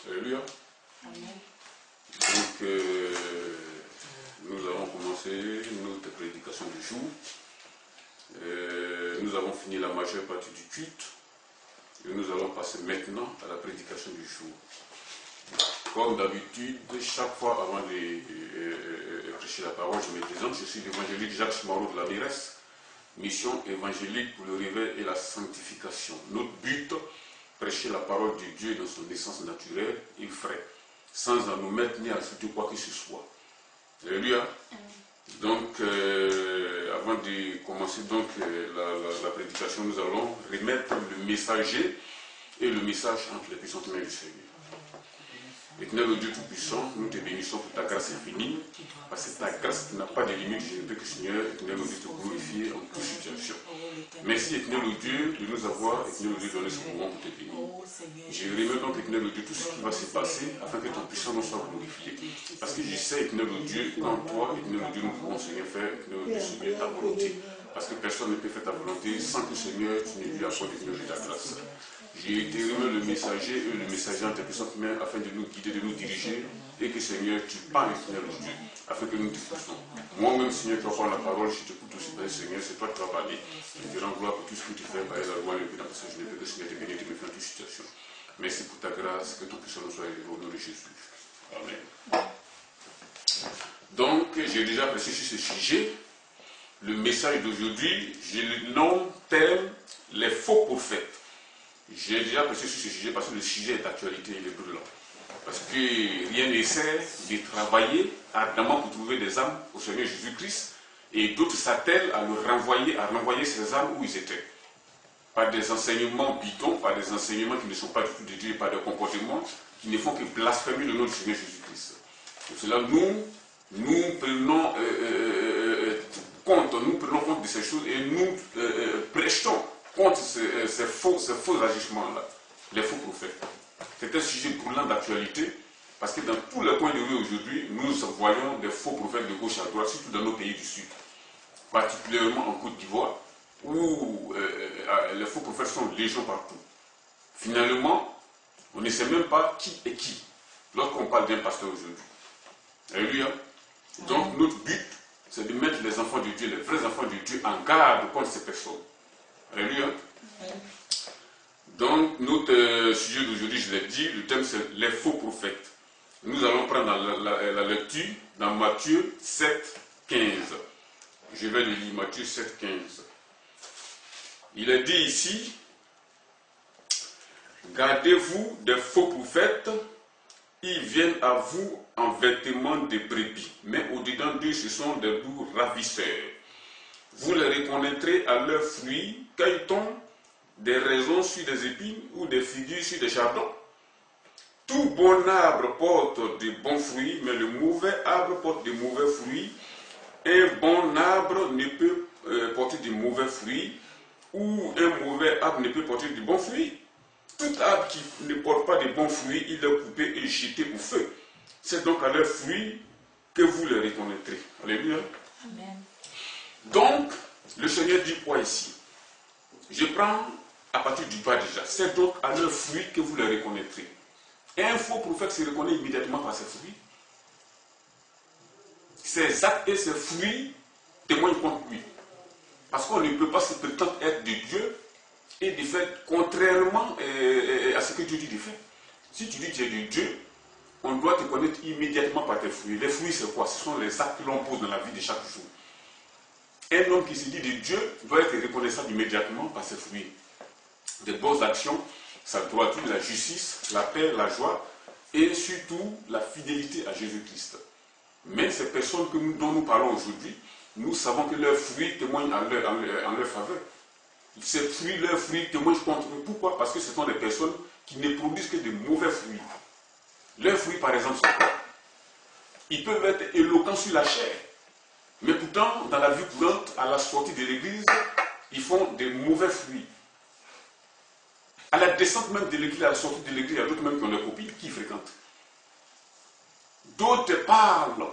Alléluia. Amen. Donc, nous avons commencé notre prédication du jour. Nous avons fini la majeure partie du culte. Et nous allons passer maintenant à la prédication du jour. Comme d'habitude, chaque fois avant de prêcher la parole, je me présente. Je suis l'évangélique Jacques Chimaro de la Mires, mission évangélique pour le réveil et la sanctification. Notre but, prêcher la parole de Dieu dans son essence naturelle et vraie, sans en nous mettre ni à ajouter quoi que ce soit. Alléluia. Donc, avant de commencer donc, la prédication, nous allons remettre le messager et le message entre les puissantes mains du Seigneur. Éternel le Dieu Tout-Puissant, nous te bénissons pour ta grâce infinie, parce que ta grâce n'a pas de limite. Je ne peux que, Seigneur, Éternel le Dieu, te glorifier en toute situation. Merci, Éternel le Dieu, de nous avoir, Éternel le Dieu, donné ce moment pour te bénir. Je remets donc, Éternel le Dieu, tout ce qui va se passer, afin que ton puissant nous soit glorifié. Parce que je sais, Éternel le Dieu, qu'en toi, Éternel le Dieu, nous pouvons, Seigneur, faire, Éternel le Dieu, Seigneur, ta volonté. Parce que personne ne peut faire ta volonté sans que, Seigneur, tu ne lui apportes, Éternel, de ta grâce. J'ai été remis le messager et le messager en tes puissantes mains afin de nous guider, de nous diriger et que Seigneur, tu parles, Seigneur le Dieu, afin que nous t'écoutons. Moi-même, Seigneur, tu vas prendre la parole, je t'écoute aussi, Seigneur, c'est toi qui vas parler. Je te rends gloire pour tout ce que tu fais, par la loi, et dans ce que je ne peux que Seigneur te bénir, te mettre en toute situation. Merci pour ta grâce, que ton puissant nous soit élevé au nom de Jésus. Amen. Donc, j'ai déjà prêché sur ce sujet. Le message d'aujourd'hui, je le nomme thème les faux prophètes. J'ai déjà prêché sur ce sujet parce que le sujet est d'actualité, il est brûlant. Parce que rien n'essaie de travailler ardemment pour trouver des âmes au Seigneur Jésus-Christ et d'autres s'attellent à renvoyer ces âmes où ils étaient. Par des enseignements bidons, par des enseignements qui ne sont pas du tout de Dieu, par des comportements qui ne font que blasphémer le nom du Seigneur Jésus-Christ. Pour cela, nous prenons compte de ces choses et nous prêchons contre ces faux agissements-là, les faux prophètes. C'est un sujet brûlant d'actualité, parce que dans tous les coins de rue aujourd'hui, nous voyons des faux prophètes de gauche à droite, surtout dans nos pays du Sud, particulièrement en Côte d'Ivoire, où les faux prophètes sont légion partout. Finalement, on ne sait même pas qui est qui, lorsqu'on parle d'un pasteur aujourd'hui. Alléluia. Donc notre but, c'est de mettre les enfants de Dieu, les vrais enfants de Dieu, en garde contre ces personnes. Alléluia. Donc, notre sujet d'aujourd'hui, je l'ai dit, le thème c'est les faux prophètes. Nous allons prendre la lecture dans Matthieu 7, 15. Je vais le lire, Matthieu 7, 15. Il est dit ici, gardez-vous des faux prophètes, ils viennent à vous en vêtements de brebis, mais au-dedans d'eux, ce sont des loups ravisseurs. Vous les reconnaîtrez à leurs fruits, cueille-t-on des raisins sur des épines ou des figues sur des chardons. Tout bon arbre porte de bons fruits, mais le mauvais arbre porte de mauvais fruits. Un bon arbre ne peut porter de mauvais fruits, ou un mauvais arbre ne peut porter de bons fruits. Tout arbre qui ne porte pas de bons fruits, il est coupé et jeté au feu. C'est donc à leurs fruits que vous les reconnaîtrez. Alléluia. Amen. Donc, le Seigneur dit quoi ici? Je prends à partir du bas déjà. C'est donc à leurs fruits que vous les reconnaîtrez. Et un faux prophète se reconnaît immédiatement par ses fruits. Ses actes et ses fruits témoignent contre lui. Parce qu'on ne peut pas se prétendre être de Dieu et de faire contrairement à ce que Dieu dit de faire. Si tu dis que tu es de Dieu, on doit te connaître immédiatement par tes fruits. Les fruits, c'est quoi? Ce sont les actes que l'on pose dans la vie de chaque jour. Un homme qui se dit de Dieu doit être reconnaissable immédiatement par ses fruits. De bonnes actions, sa droiture, la justice, la paix, la joie et surtout la fidélité à Jésus-Christ. Mais ces personnes dont nous parlons aujourd'hui, nous savons que leurs fruits témoignent en leur faveur. Ces fruits, leurs fruits témoignent contre eux. Pourquoi? Parce que ce sont des personnes qui ne produisent que de mauvais fruits. Leurs fruits, par exemple, sont quoi? Ils peuvent être éloquents sur la chair. Mais pourtant, dans la vie courante, à la sortie de l'église, ils font des mauvais fruits. À la descente même de l'église, à la sortie de l'église, il y a d'autres même qui ont des copines qui fréquentent. D'autres parlent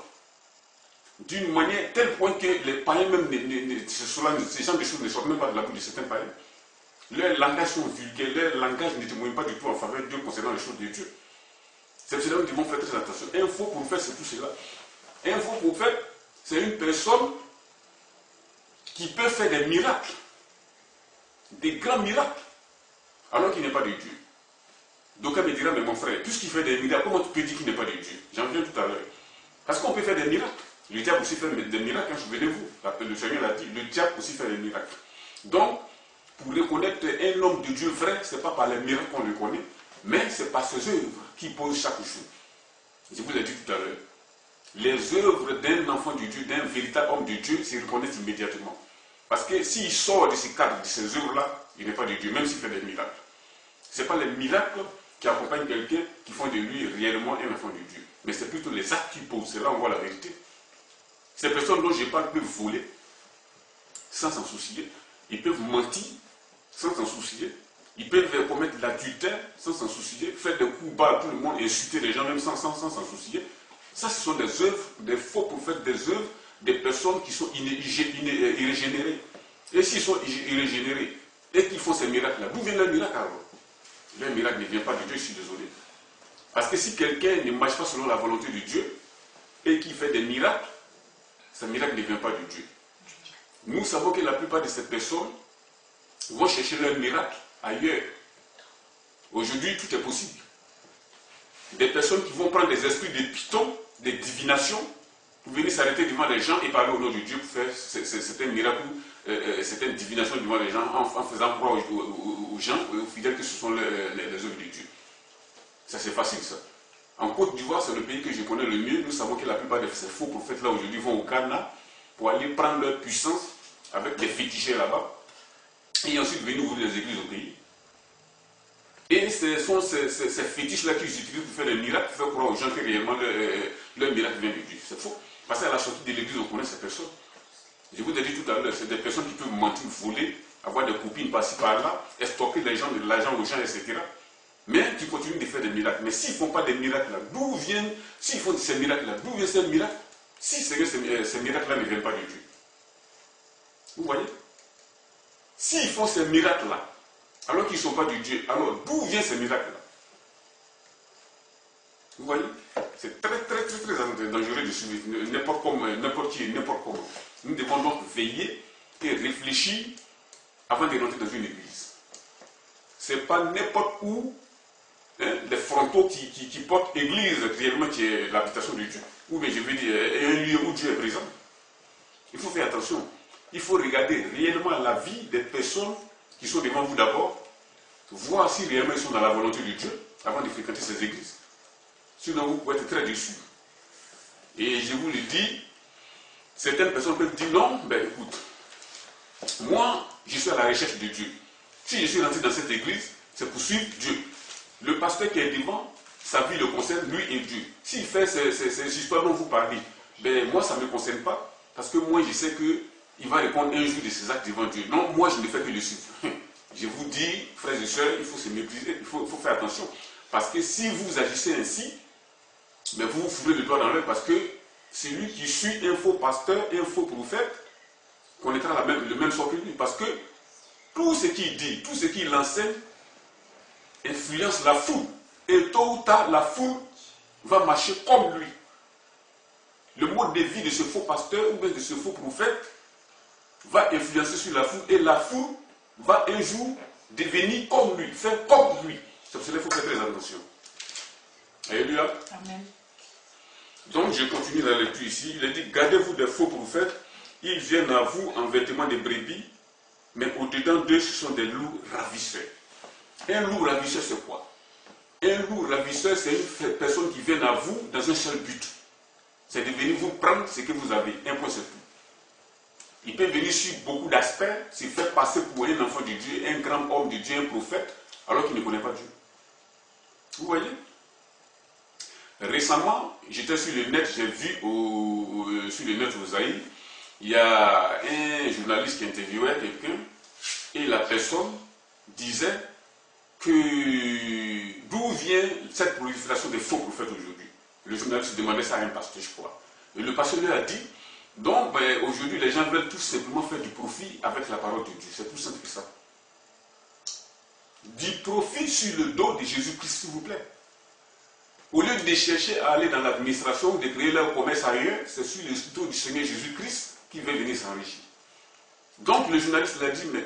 d'une manière telle point que les païens même, ce genre de choses ne sortent même pas de la bouche de certains païens. Leurs langages sont vulgaires, leur langage ne témoigne pas du tout en faveur de Dieu concernant les choses de Dieu. C'est pour cela que nous devons faire très attention. Un faux prophète, c'est tout cela. Un faux prophète, c'est une personne qui peut faire des miracles, des grands miracles, alors qu'il n'est pas de Dieu. D'aucuns me dira, mais mon frère, puisqu'il fait des miracles, comment tu peux dire qu'il n'est pas de Dieu? J'en viens tout à l'heure. Parce qu'on peut faire des miracles. Le diable aussi fait des miracles, souvenez-vous. Le Seigneur l'a dit, le diable aussi fait des miracles. Donc, pour reconnaître un homme de Dieu vrai, ce n'est pas par les miracles qu'on le connaît, mais c'est par ses œuvres qu'il pose chaque jour. Je vous l'ai dit tout à l'heure. Les œuvres d'un enfant de Dieu, d'un véritable homme de Dieu, se reconnaissent immédiatement. Parce que s'il sort de ces cadres, de ces œuvres-là, il n'est pas de Dieu, même s'il fait des miracles. Ce n'est pas les miracles qui accompagnent quelqu'un qui font de lui réellement un enfant de Dieu. Mais c'est plutôt les actes qu'il pose. C'est là où on voit la vérité. Ces personnes dont je parle peuvent voler sans s'en soucier. Ils peuvent mentir sans s'en soucier. Ils peuvent commettre l'adultère sans s'en soucier. Faire des coups bas à tout le monde, insulter les gens même sans s'en soucier. Ça, ce sont des œuvres, des faux prophètes, des œuvres des personnes qui sont irrégénérées. Et s'ils sont irrégénérés et qu'ils font ces miracles-là, d'où vient le miracle alors? Le miracle ne vient pas de Dieu, je suis désolé. Parce que si quelqu'un ne marche pas selon la volonté de Dieu et qui fait des miracles, ce miracle ne vient pas de Dieu. Nous savons que la plupart de ces personnes vont chercher leur miracle ailleurs. Aujourd'hui, tout est possible. Des personnes qui vont prendre des esprits de python, des divinations, pour venir s'arrêter devant les gens et parler au nom de Dieu pour faire certains miracles, certaines divinations devant les gens en faisant croire aux gens, aux fidèles que ce sont les œuvres de Dieu. Ça c'est facile ça. En Côte d'Ivoire, c'est le pays que je connais le mieux. Nous savons que la plupart de ces faux prophètes là aujourd'hui vont au Ghana pour aller prendre leur puissance avec des féticheurs là-bas et ensuite venir ouvrir des églises au pays. Et ce sont ces fétiches-là qu'ils utilisent pour faire des miracles, pour faire croire aux gens que réellement leur miracle vient de Dieu. C'est faux. Parce qu'à la sortie de l'église, on connaît ces personnes. Je vous ai dit tout à l'heure, c'est des personnes qui peuvent mentir, voler, avoir des copines par-ci par-là, stocker les gens, de l'argent aux gens, etc. Mais qui continuent de faire des miracles. Mais s'ils ne font pas des miracles-là, d'où viennent, s'ils font ces miracles-là, d'où viennent ces miracles? Si c'est que ces miracles-là ne viennent pas de Dieu. Vous voyez? S'ils font ces miracles-là, alors qu'ils ne sont pas de Dieu, alors d'où viennent ces miracles-là? Vous voyez? C'est très dangereux de suivre n'importe qui, n'importe comment. Nous devons donc veiller et réfléchir avant de rentrer dans une église. Ce n'est pas n'importe où les frontaux qui portent église réellement qui est l'habitation de Dieu. Ou bien je veux dire, un lieu où Dieu est présent. Il faut faire attention. Il faut regarder réellement la vie des personnes qui sont devant vous d'abord, voir si réellement ils sont dans la volonté de Dieu avant de fréquenter ces églises. Sinon, vous pouvez être très déçus. Et je vous le dis, certaines personnes peuvent dire non, ben écoute, moi, je suis à la recherche de Dieu. Si je suis rentré dans cette église, c'est pour suivre Dieu. Le pasteur qui est devant, sa vie le concerne, lui et Dieu. S'il fait ces histoires dont vous parlez, ben moi, ça ne me concerne pas. Parce que moi, je sais qu'il va répondre un jour de ses actes devant Dieu. Non, moi, je ne fais que le suivre. Je vous dis, frères et sœurs, il faut se mépriser, il faut faire attention. Parce que si vous agissez ainsi, mais vous vous fourrez le doigt dans l'œil parce que celui qui suit un faux pasteur, un faux prophète, connaîtra le même sort que lui. Parce que tout ce qu'il dit, tout ce qu'il enseigne, influence la foule. Et tôt ou tard, la foule va marcher comme lui. Le mode de vie de ce faux pasteur ou bien de ce faux prophète va influencer sur la foule et la foule va un jour devenir comme lui, faire comme lui. C'est pour cela qu'il faut faire très attention. Alléluia. Amen. Donc je continue la lecture ici. Il est dit, gardez-vous des faux prophètes, ils viennent à vous en vêtements de brebis, mais au-dedans d'eux, ce sont des loups ravisseurs. Un loup ravisseur, c'est quoi? Un loup ravisseur, c'est une personne qui vient à vous dans un seul but. C'est de venir vous prendre ce que vous avez. Un point, c'est tout. Il peut venir sur beaucoup d'aspects, se faire passer pour un enfant de Dieu, un grand homme de Dieu, un prophète, alors qu'il ne connaît pas Dieu. Vous voyez? Récemment, j'étais sur le net, j'ai vu sur le net au Zaïre, il y a un journaliste qui interviewait quelqu'un et la personne disait que d'où vient cette prolifération des faux prophètes aujourd'hui. Le journaliste demandait ça à un pasteur, je crois. Et le pasteur lui a dit, donc aujourd'hui les gens veulent tout simplement faire du profit avec la parole de Dieu. C'est tout simple que ça. Du profit sur le dos de Jésus-Christ, s'il vous plaît. Au lieu de chercher à aller dans l'administration, de créer leur commerce ailleurs, c'est sur le sceau du Seigneur Jésus-Christ qui veut venir s'enrichir. Donc le journaliste l'a dit, mais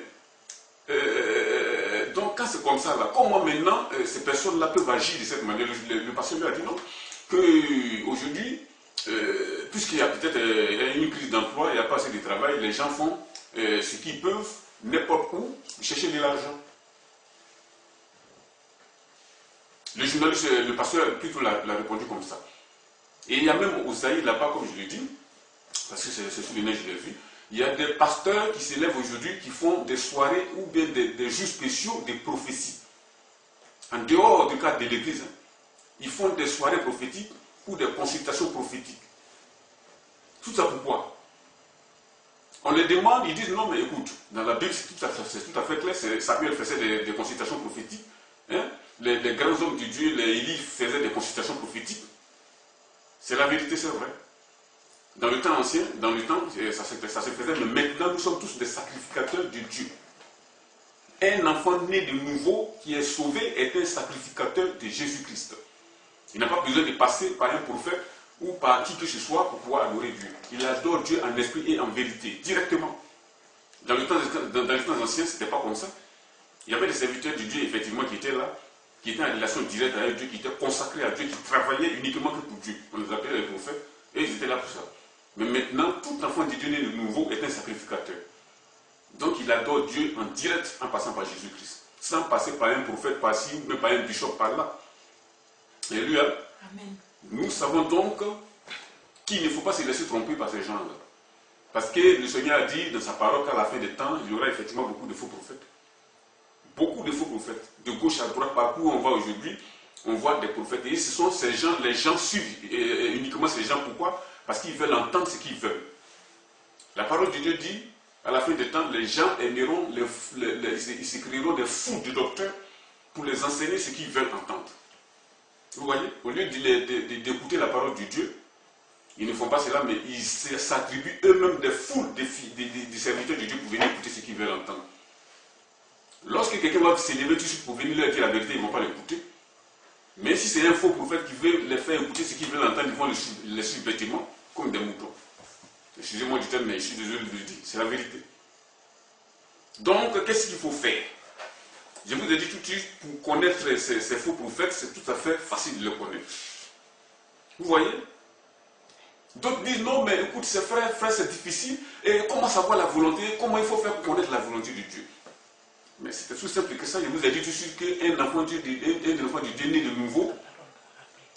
donc quand c'est comme ça, là, comment maintenant ces personnes-là peuvent agir de cette manière? Le pasteur lui a dit non, qu'aujourd'hui, puisqu'il y a peut-être une crise d'emploi, il n'y a pas assez de travail, les gens font ce qu'ils peuvent, n'importe où, chercher de l'argent. Le journaliste, le pasteur plutôt l'a répondu comme ça. Et il y a même au Zaïre là-bas, comme je l'ai dit, parce que c'est sous les neiges, je l'ai vu, il y a des pasteurs qui s'élèvent aujourd'hui, qui font des soirées ou bien des jours spéciaux, des prophéties. En dehors du cadre de l'église, ils font des soirées prophétiques ou des consultations prophétiques. Tout ça pourquoi? On les demande, ils disent non, mais écoute, dans la Bible c'est tout à fait clair, Samuel faisait des consultations prophétiques. Hein? Les grands hommes de Dieu, les Élie faisaient des consultations prophétiques. C'est la vérité, c'est vrai. Dans le temps ancien, ça se faisait, mais maintenant nous sommes tous des sacrificateurs de Dieu. Un enfant né de nouveau qui est sauvé est un sacrificateur de Jésus-Christ. Il n'a pas besoin de passer par un prophète ou par qui que ce soit pour pouvoir adorer Dieu. Il adore Dieu en esprit et en vérité, directement. Dans les temps anciens, ce n'était pas comme ça. Il y avait des serviteurs de Dieu, effectivement, qui étaient là, qui étaient en relation directe avec Dieu, qui étaient consacrés à Dieu, qui travaillaient uniquement que pour Dieu. On les appelait les prophètes, et ils étaient là pour ça. Mais maintenant, tout enfant de Dieu né de nouveau est un sacrificateur. Donc il adore Dieu en direct en passant par Jésus-Christ, sans passer par un prophète par-ci ou même par un bishop par-là. Alléluia. Amen. Nous savons donc qu'il ne faut pas se laisser tromper par ces gens-là. Parce que le Seigneur a dit dans sa parole qu'à la fin des temps, il y aura effectivement beaucoup de faux prophètes. Beaucoup de faux prophètes. De gauche à droite, partout où on va aujourd'hui, on voit des prophètes. Et ce sont ces gens, les gens suivent uniquement ces gens. Pourquoi? Parce qu'ils veulent entendre ce qu'ils veulent. La parole de Dieu dit, à la fin des temps, les gens aimeront, ils s'écriront des fous de docteurs pour les enseigner ce qu'ils veulent entendre. Vous voyez? Au lieu d'écouter la parole de Dieu, ils ne font pas cela, mais ils s'attribuent eux-mêmes des foules de serviteurs de Dieu pour venir écouter ce qu'ils veulent entendre. Lorsque quelqu'un va s'élever tout de suite pour venir leur dire la vérité, ils ne vont pas l'écouter. Mais si c'est un faux prophète qui veut les faire écouter ce qu'ils veulent entendre, ils vont les suivre bêtement, comme des moutons. Excusez-moi du terme, mais je suis désolé de le dire. C'est la vérité. Donc, qu'est-ce qu'il faut faire? Je vous ai dit tout de suite, pour connaître ces faux prophètes, c'est tout à fait facile de les connaître. Vous voyez? D'autres disent, non, mais écoute, frère, c'est difficile. Et comment savoir la volonté? Comment il faut faire pour connaître la volonté de Dieu? Mais c'était tout simple que ça. Je vous ai dit tout de suite qu'un enfant de Dieu né de nouveau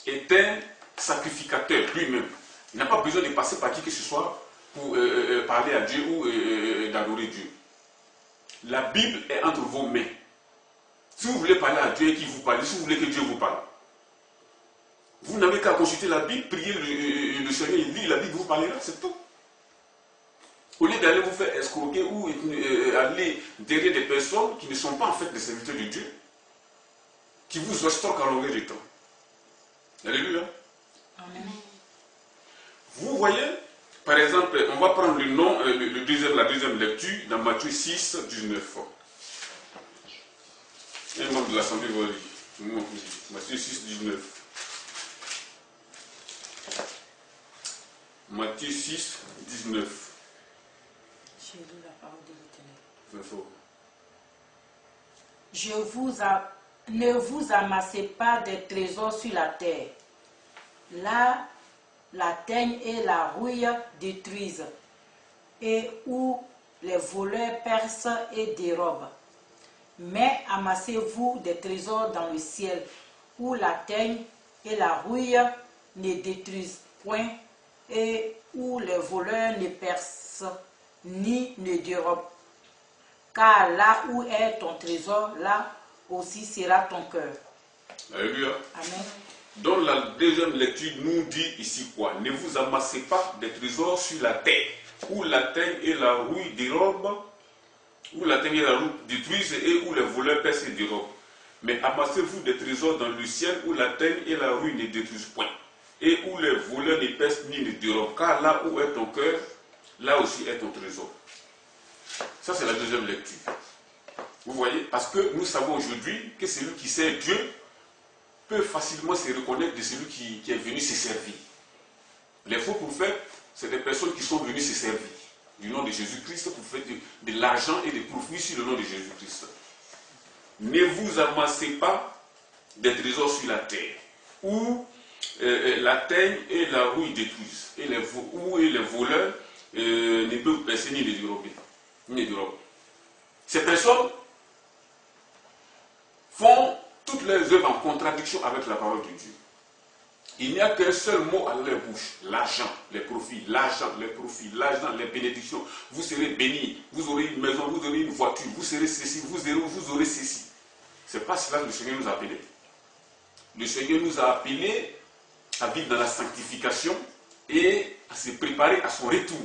est un sacrificateur lui-même. Il n'a pas besoin de passer par qui que ce soit pour parler à Dieu ou d'adorer Dieu. La Bible est entre vos mains. Si vous voulez parler à Dieu et qu'il vous parle, si vous voulez que Dieu vous parle, vous n'avez qu'à consulter la Bible, prier le Seigneur, il lit la Bible, vous parlera, c'est tout. Au lieu d'aller vous faire escroquer ou aller derrière des personnes qui ne sont pas en fait des serviteurs de Dieu, qui vous estorquent à longueur de temps. Alléluia. Amen. Vous voyez, par exemple, on va prendre le nom, la deuxième lecture dans Matthieu 6, 19. Un membre de l'Assemblée va lire. Matthieu 6, 19. Matthieu 6, 19. J'ai lu la parole de l'Éternel. Ne vous amassez pas des trésors sur la terre. Là, la teigne et la rouille détruisent, et où les voleurs percent et dérobent. Mais amassez-vous des trésors dans le ciel, où la teigne et la rouille ne détruisent point, et où les voleurs ne percent ni ne dérobent. Car là où est ton trésor, là aussi sera ton cœur. Alléluia. Amen. Donc la deuxième lecture nous dit ici quoi? Ne vous amassez pas des trésors sur la terre, où la teigne et la rouille dérobent, où la teigne et la rouille détruisent et où les voleurs percent et dérobent. Mais amassez-vous des trésors dans le ciel, où la teigne et la rouille ne détruisent point, et où les voleurs ne percent ni ne dérobent. Car là où est ton cœur, là aussi est ton trésor. Ça c'est la deuxième lecture. Vous voyez? Parce que nous savons aujourd'hui que celui qui sert Dieu peut facilement se reconnaître de celui qui est venu se servir. Les faux prophètes, c'est des personnes qui sont venues se servir du nom de Jésus-Christ pour faire de l'argent et des profits sur le nom de Jésus-Christ. Ne vous amassez pas des trésors sur la terre, où la teigne et la rouille détruisent, et les voleurs ne peuvent percer ni les dérober. Ces personnes font toutes leurs œuvres en contradiction avec la parole de Dieu. Il n'y a qu'un seul mot à leur bouche, l'argent, les profits, l'argent, les profits, l'argent, les bénédictions. Vous serez bénis, vous aurez une maison, vous aurez une voiture, vous serez ceci, vous aurez ceci. Ce n'est pas cela que le Seigneur nous a appelés. Le Seigneur nous a appelés à vivre dans la sanctification et à se préparer à son retour.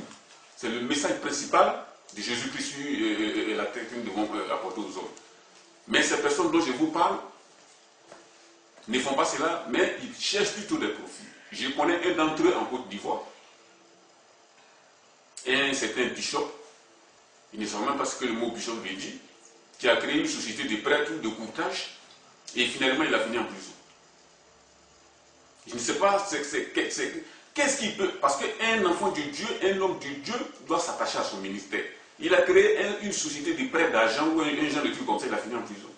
C'est le message principal de Jésus-Christ et la terre que nous devons apporter aux hommes. Mais ces personnes dont je vous parle ne font pas cela, mais ils cherchent plutôt des profits. Je connais un d'entre eux en Côte d'Ivoire, un certain bishop, il ne sait même pas ce que le mot bishop veut dire, qui a créé une société de prêtres, de courtage, et finalement il a fini en prison. Je ne sais pas qu'est-ce qu'il peut, parce qu'un enfant de Dieu, un homme de Dieu doit s'attacher à son ministère. Il a créé une société de prêt d'argent ou un genre de truc comme ça, il a fini en prison.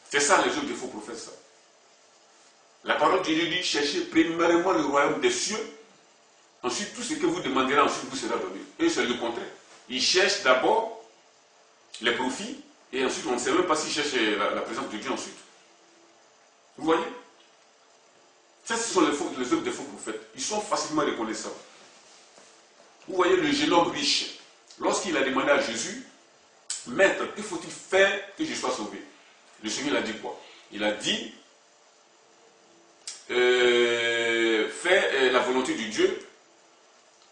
C'est ça les œuvres des faux prophètes, ça. La parole de Dieu dit, cherchez premièrement le royaume des cieux, ensuite tout ce que vous demanderez, ensuite vous sera donné. Et c'est le contraire. Ils cherchent d'abord les profits, et ensuite on ne sait même pas s'ils cherchent la présence de Dieu ensuite. Vous voyez? Ça, ce sont les œuvres des faux prophètes. Ils sont facilement reconnaissables. Vous voyez le jeune homme riche, lorsqu'il a demandé à Jésus, Maître, que faut-il faire que je sois sauvé? Le Seigneur a dit quoi? Il a dit, fais la volonté de Dieu.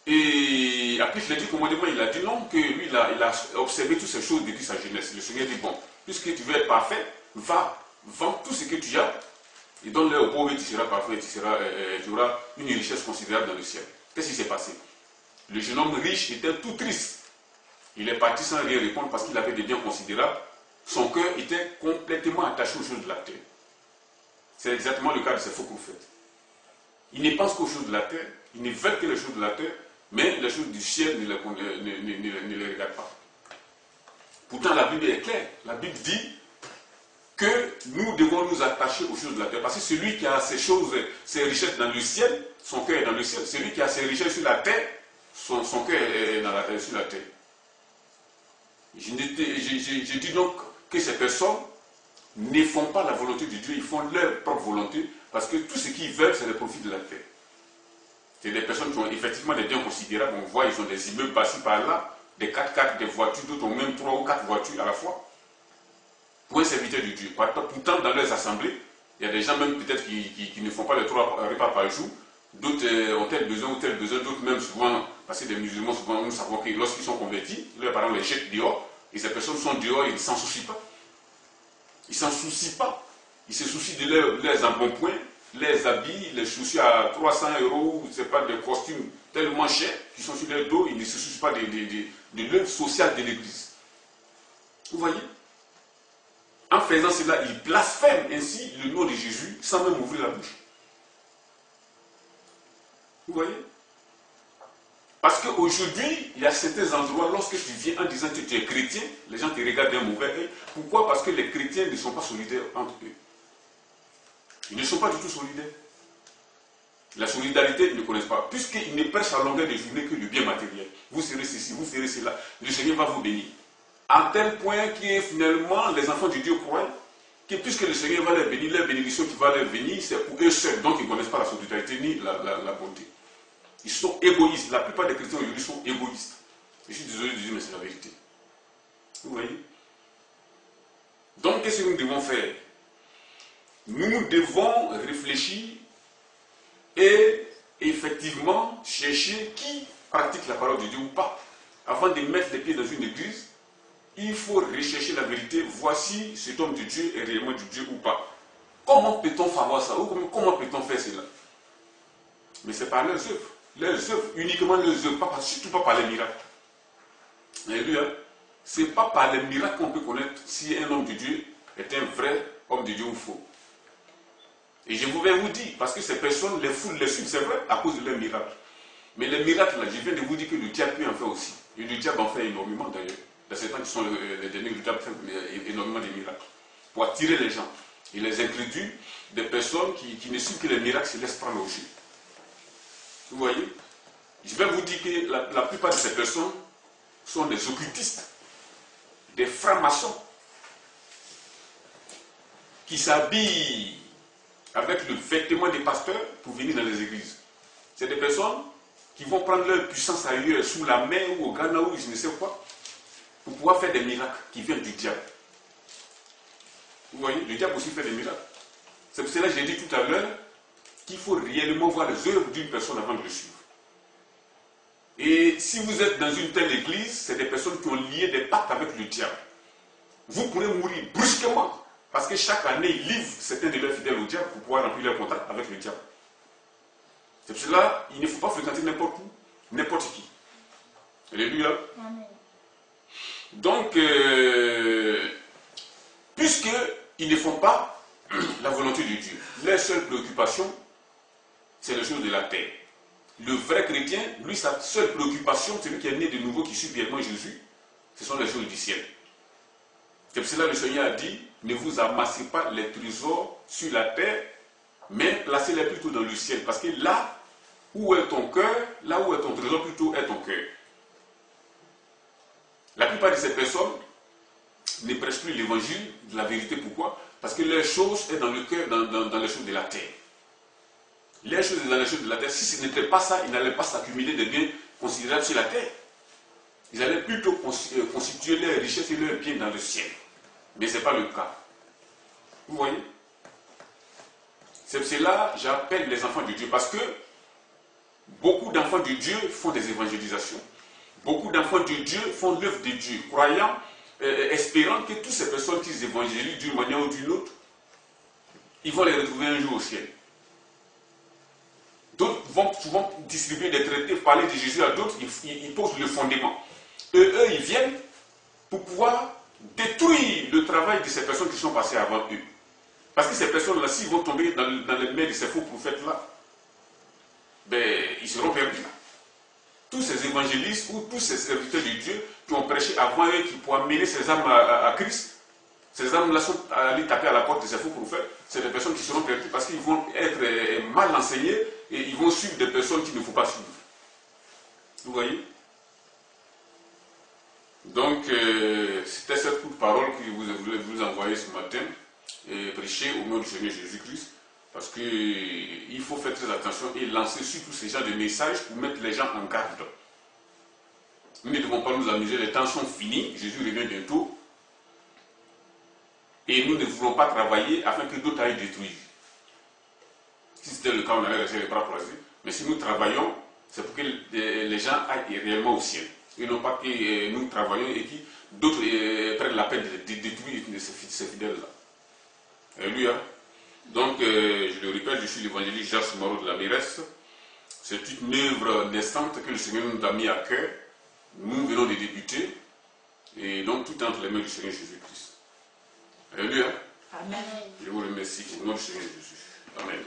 Et après, il a dit commandement, il a dit non, que lui, il a observé toutes ces choses depuis sa jeunesse. Le Seigneur dit, bon, puisque tu veux être parfait, va, vends tout ce que tu as, et donne-le aux pauvres et tu seras parfait, tu auras une richesse considérable dans le ciel. Qu'est-ce qui s'est passé? Le jeune homme riche était tout triste. Il est parti sans rien répondre parce qu'il avait des biens considérables. Son cœur était complètement attaché aux choses de la terre. C'est exactement le cas de ces faux prophètes. Ils ne pensent qu'aux choses de la terre, ils ne veulent que les choses de la terre, mais les choses du ciel ne les regardent pas. Pourtant, la Bible est claire. La Bible dit que nous devons nous attacher aux choses de la terre. Parce que celui qui a ses choses, ses richesses dans le ciel, son cœur est dans le ciel. Celui qui a ses richesses sur la terre, son cœur est dans la terre, sur la terre. Je dis donc que ces personnes ne font pas la volonté de Dieu, ils font leur propre volonté, parce que tout ce qu'ils veulent, c'est le profit de la terre. C'est des personnes qui ont effectivement des biens considérables. On voit, ils ont des immeubles par-ci, par-là, des 4x4, des voitures, d'autres ont même 3 ou 4 voitures à la fois. Pour un serviteur de Dieu. Pourtant, dans leurs assemblées, il y a des gens même peut-être qui ne font pas les 3 repas par jour. D'autres ont tel besoin ou tel besoin, d'autres même souvent, parce que des musulmans, souvent, nous savons que lorsqu'ils sont convertis, leurs parents les jettent dehors, et ces personnes sont dehors, ils ne s'en soucient pas. Ils ne s'en soucient pas. Ils se soucient de leurs embonpoint, les habits, les chaussures à 300 €, c'est pas des costumes tellement chers qui sont sur leur dos, ils ne se soucient pas de l'œuvre sociale de l'Église. Vous voyez? En faisant cela, ils blasphèment ainsi le nom de Jésus sans même ouvrir la bouche. Vous voyez? Parce qu'aujourd'hui, il y a certains endroits, lorsque tu viens en disant que tu es chrétien, les gens te regardent d'un mauvais œil. Pourquoi? Parce que les chrétiens ne sont pas solidaires entre eux. Ils ne sont pas du tout solidaires. La solidarité, ils ne connaissent pas. Puisqu'ils ne prêchent à longueur de journée que le bien matériel. Vous serez ceci, vous serez cela. Le Seigneur va vous bénir. À tel point que finalement, les enfants de Dieu croient que puisque le Seigneur va les bénir, les bénédictions qui vont leur venir, c'est pour eux seuls. Donc ils ne connaissent pas la solidarité ni la bonté. Ils sont égoïstes. La plupart des chrétiens aujourd'hui sont égoïstes. Je suis désolé de dire, mais c'est la vérité. Vous voyez? Donc, qu'est-ce que nous devons faire? Nous devons réfléchir et effectivement chercher qui pratique la parole de Dieu ou pas. Avant de mettre les pieds dans une église, il faut rechercher la vérité. Voici cet homme de Dieu est réellement du Dieu ou pas. Comment peut-on savoir ça? Ou comment peut-on faire cela? Mais c'est par leurs œuvres. Leurs œuvres, uniquement leurs œuvres, surtout pas par les miracles. Alléluia. Ce n'est pas par les miracles qu'on peut connaître si un homme de Dieu est un vrai homme de Dieu ou faux. Et je vais vous dire, parce que ces personnes, les foules les suivent, c'est vrai, à cause de leurs miracles. Mais les miracles, là, je viens de vous dire que le diable peut en faire aussi. Et le diable en fait énormément d'ailleurs. Dans ces temps qui sont les derniers, le diable fait énormément de miracles. Pour attirer les gens. Et les incrédules, des personnes qui ne suivent que les miracles se laissent prendre au jeu. Vous voyez? Je vais vous dire que la plupart de ces personnes sont des occultistes, des francs-maçons, qui s'habillent avec le vêtement des pasteurs pour venir dans les églises. C'est des personnes qui vont prendre leur puissance ailleurs, sous la mer ou au Ghana ou je ne sais quoi, pour pouvoir faire des miracles qui viennent du diable. Vous voyez, le diable aussi fait des miracles. C'est pour cela que j'ai dit tout à l'heure qu'il faut réellement voir les œuvres d'une personne avant de le suivre. Et si vous êtes dans une telle église, c'est des personnes qui ont lié des pactes avec le diable. Vous pourrez mourir brusquement, parce que chaque année, ils livrent certains de leurs fidèles au diable pour pouvoir remplir leur contrat avec le diable. C'est pour cela qu'il ne faut pas fréquenter n'importe où, n'importe qui. Alléluia. Amen. Donc, puisqu'ils ne font pas la volonté de Dieu, leur seule préoccupation, c'est les choses de la terre. Le vrai chrétien, lui, sa seule préoccupation, celui qui est né de nouveau, qui suit pleinement Jésus, ce sont les choses du ciel. C'est pour cela que le Seigneur a dit, ne vous amassez pas les trésors sur la terre, mais placez-les plutôt dans le ciel. Parce que là où est ton cœur, là où est ton trésor, plutôt est ton cœur. La plupart de ces personnes ne prêchent plus l'évangile de la vérité. Pourquoi? Parce que leur chose est dans le cœur, dans les choses de la terre. Les choses dans les choses de la terre, si ce n'était pas ça, ils n'allaient pas s'accumuler des biens considérables sur la terre. Ils allaient plutôt constituer leurs richesses et leurs biens dans le ciel. Mais ce n'est pas le cas. Vous voyez? C'est pour cela que j'appelle les enfants de Dieu, parce que beaucoup d'enfants de Dieu font des évangélisations. Beaucoup d'enfants de Dieu font l'œuvre de Dieu, croyant, espérant que toutes ces personnes qui évangélisent d'une manière ou d'une autre, ils vont les retrouver un jour au ciel. D'autres vont souvent distribuer des traités, parler de Jésus à d'autres, ils posent le fondement. Eux, ils viennent pour pouvoir détruire le travail de ces personnes qui sont passées avant eux. Parce que ces personnes-là, s'ils vont tomber dans les mains de ces faux prophètes-là, ben, ils seront perdus. Tous ces évangélistes ou tous ces serviteurs de Dieu qui ont prêché avant eux, qui pourraient amener ces âmes à Christ, ces âmes-là sont allées taper à la porte de ces faux prophètes. C'est des personnes qui seront perdues parce qu'ils vont être mal enseignés et ils vont suivre des personnes qu'il ne faut pas suivre. Vous voyez? Donc, c'était cette courte parole que je voulais vous envoyer ce matin et prêcher au nom du Seigneur Jésus-Christ. Parce qu'il faut faire très attention et lancer surtout ces genres de messages pour mettre les gens en garde. Nous ne devons pas nous amuser, les temps sont finis, Jésus revient bientôt. Et nous ne voulons pas travailler afin que d'autres aillent détruire. Si c'était le cas, on allait rester les bras croisés. Mais si nous travaillons, c'est pour que les gens aillent réellement au ciel. Et non pas que nous travaillons et que d'autres prennent la peine de détruire ces fidèles-là. Alléluia. Donc, je le répète, je suis l'évangéliste Jacques Moreau de la Méresse. C'est une œuvre naissante que le Seigneur nous a mis à cœur. Nous venons de débuter. Et donc, tout est entre les mains du Seigneur Jésus-Christ. Alléluia. Amen. Je vous remercie au nom du Seigneur Jésus. Amen.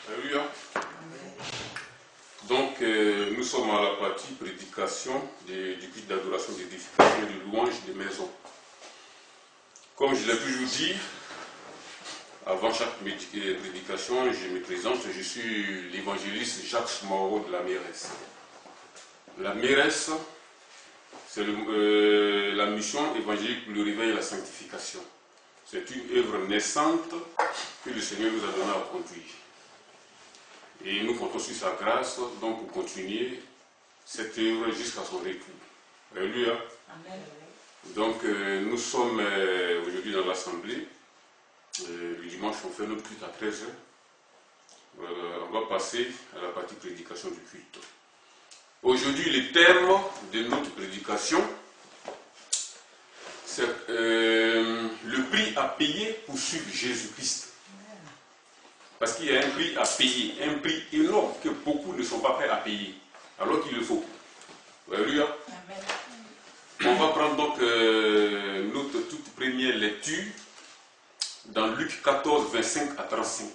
Alléluia. Donc, nous sommes à la partie prédication du culte d'adoration, d'édification et de louange des maisons. Comme je l'ai toujours dit, avant chaque prédication, je me présente, je suis l'évangéliste Jacques Moreau de la Méresse. La Méresse, c'est la mission évangélique pour le réveil et la sanctification. C'est une œuvre naissante que le Seigneur nous a donné à conduire. Et nous comptons sur sa grâce donc pour continuer cette œuvre jusqu'à son retour. Alléluia. Amen. Donc nous sommes aujourd'hui dans l'assemblée. Le dimanche on fait notre culte à 13h. On va passer à la partie prédication du culte. Aujourd'hui le thème de notre prédication, c'est le prix à payer pour suivre Jésus-Christ. Parce qu'il y a un prix à payer, un prix énorme que beaucoup ne sont pas prêts à payer, alors qu'il le faut. Alléluia. On va prendre donc notre toute première lecture dans Luc 14, 25 à 35.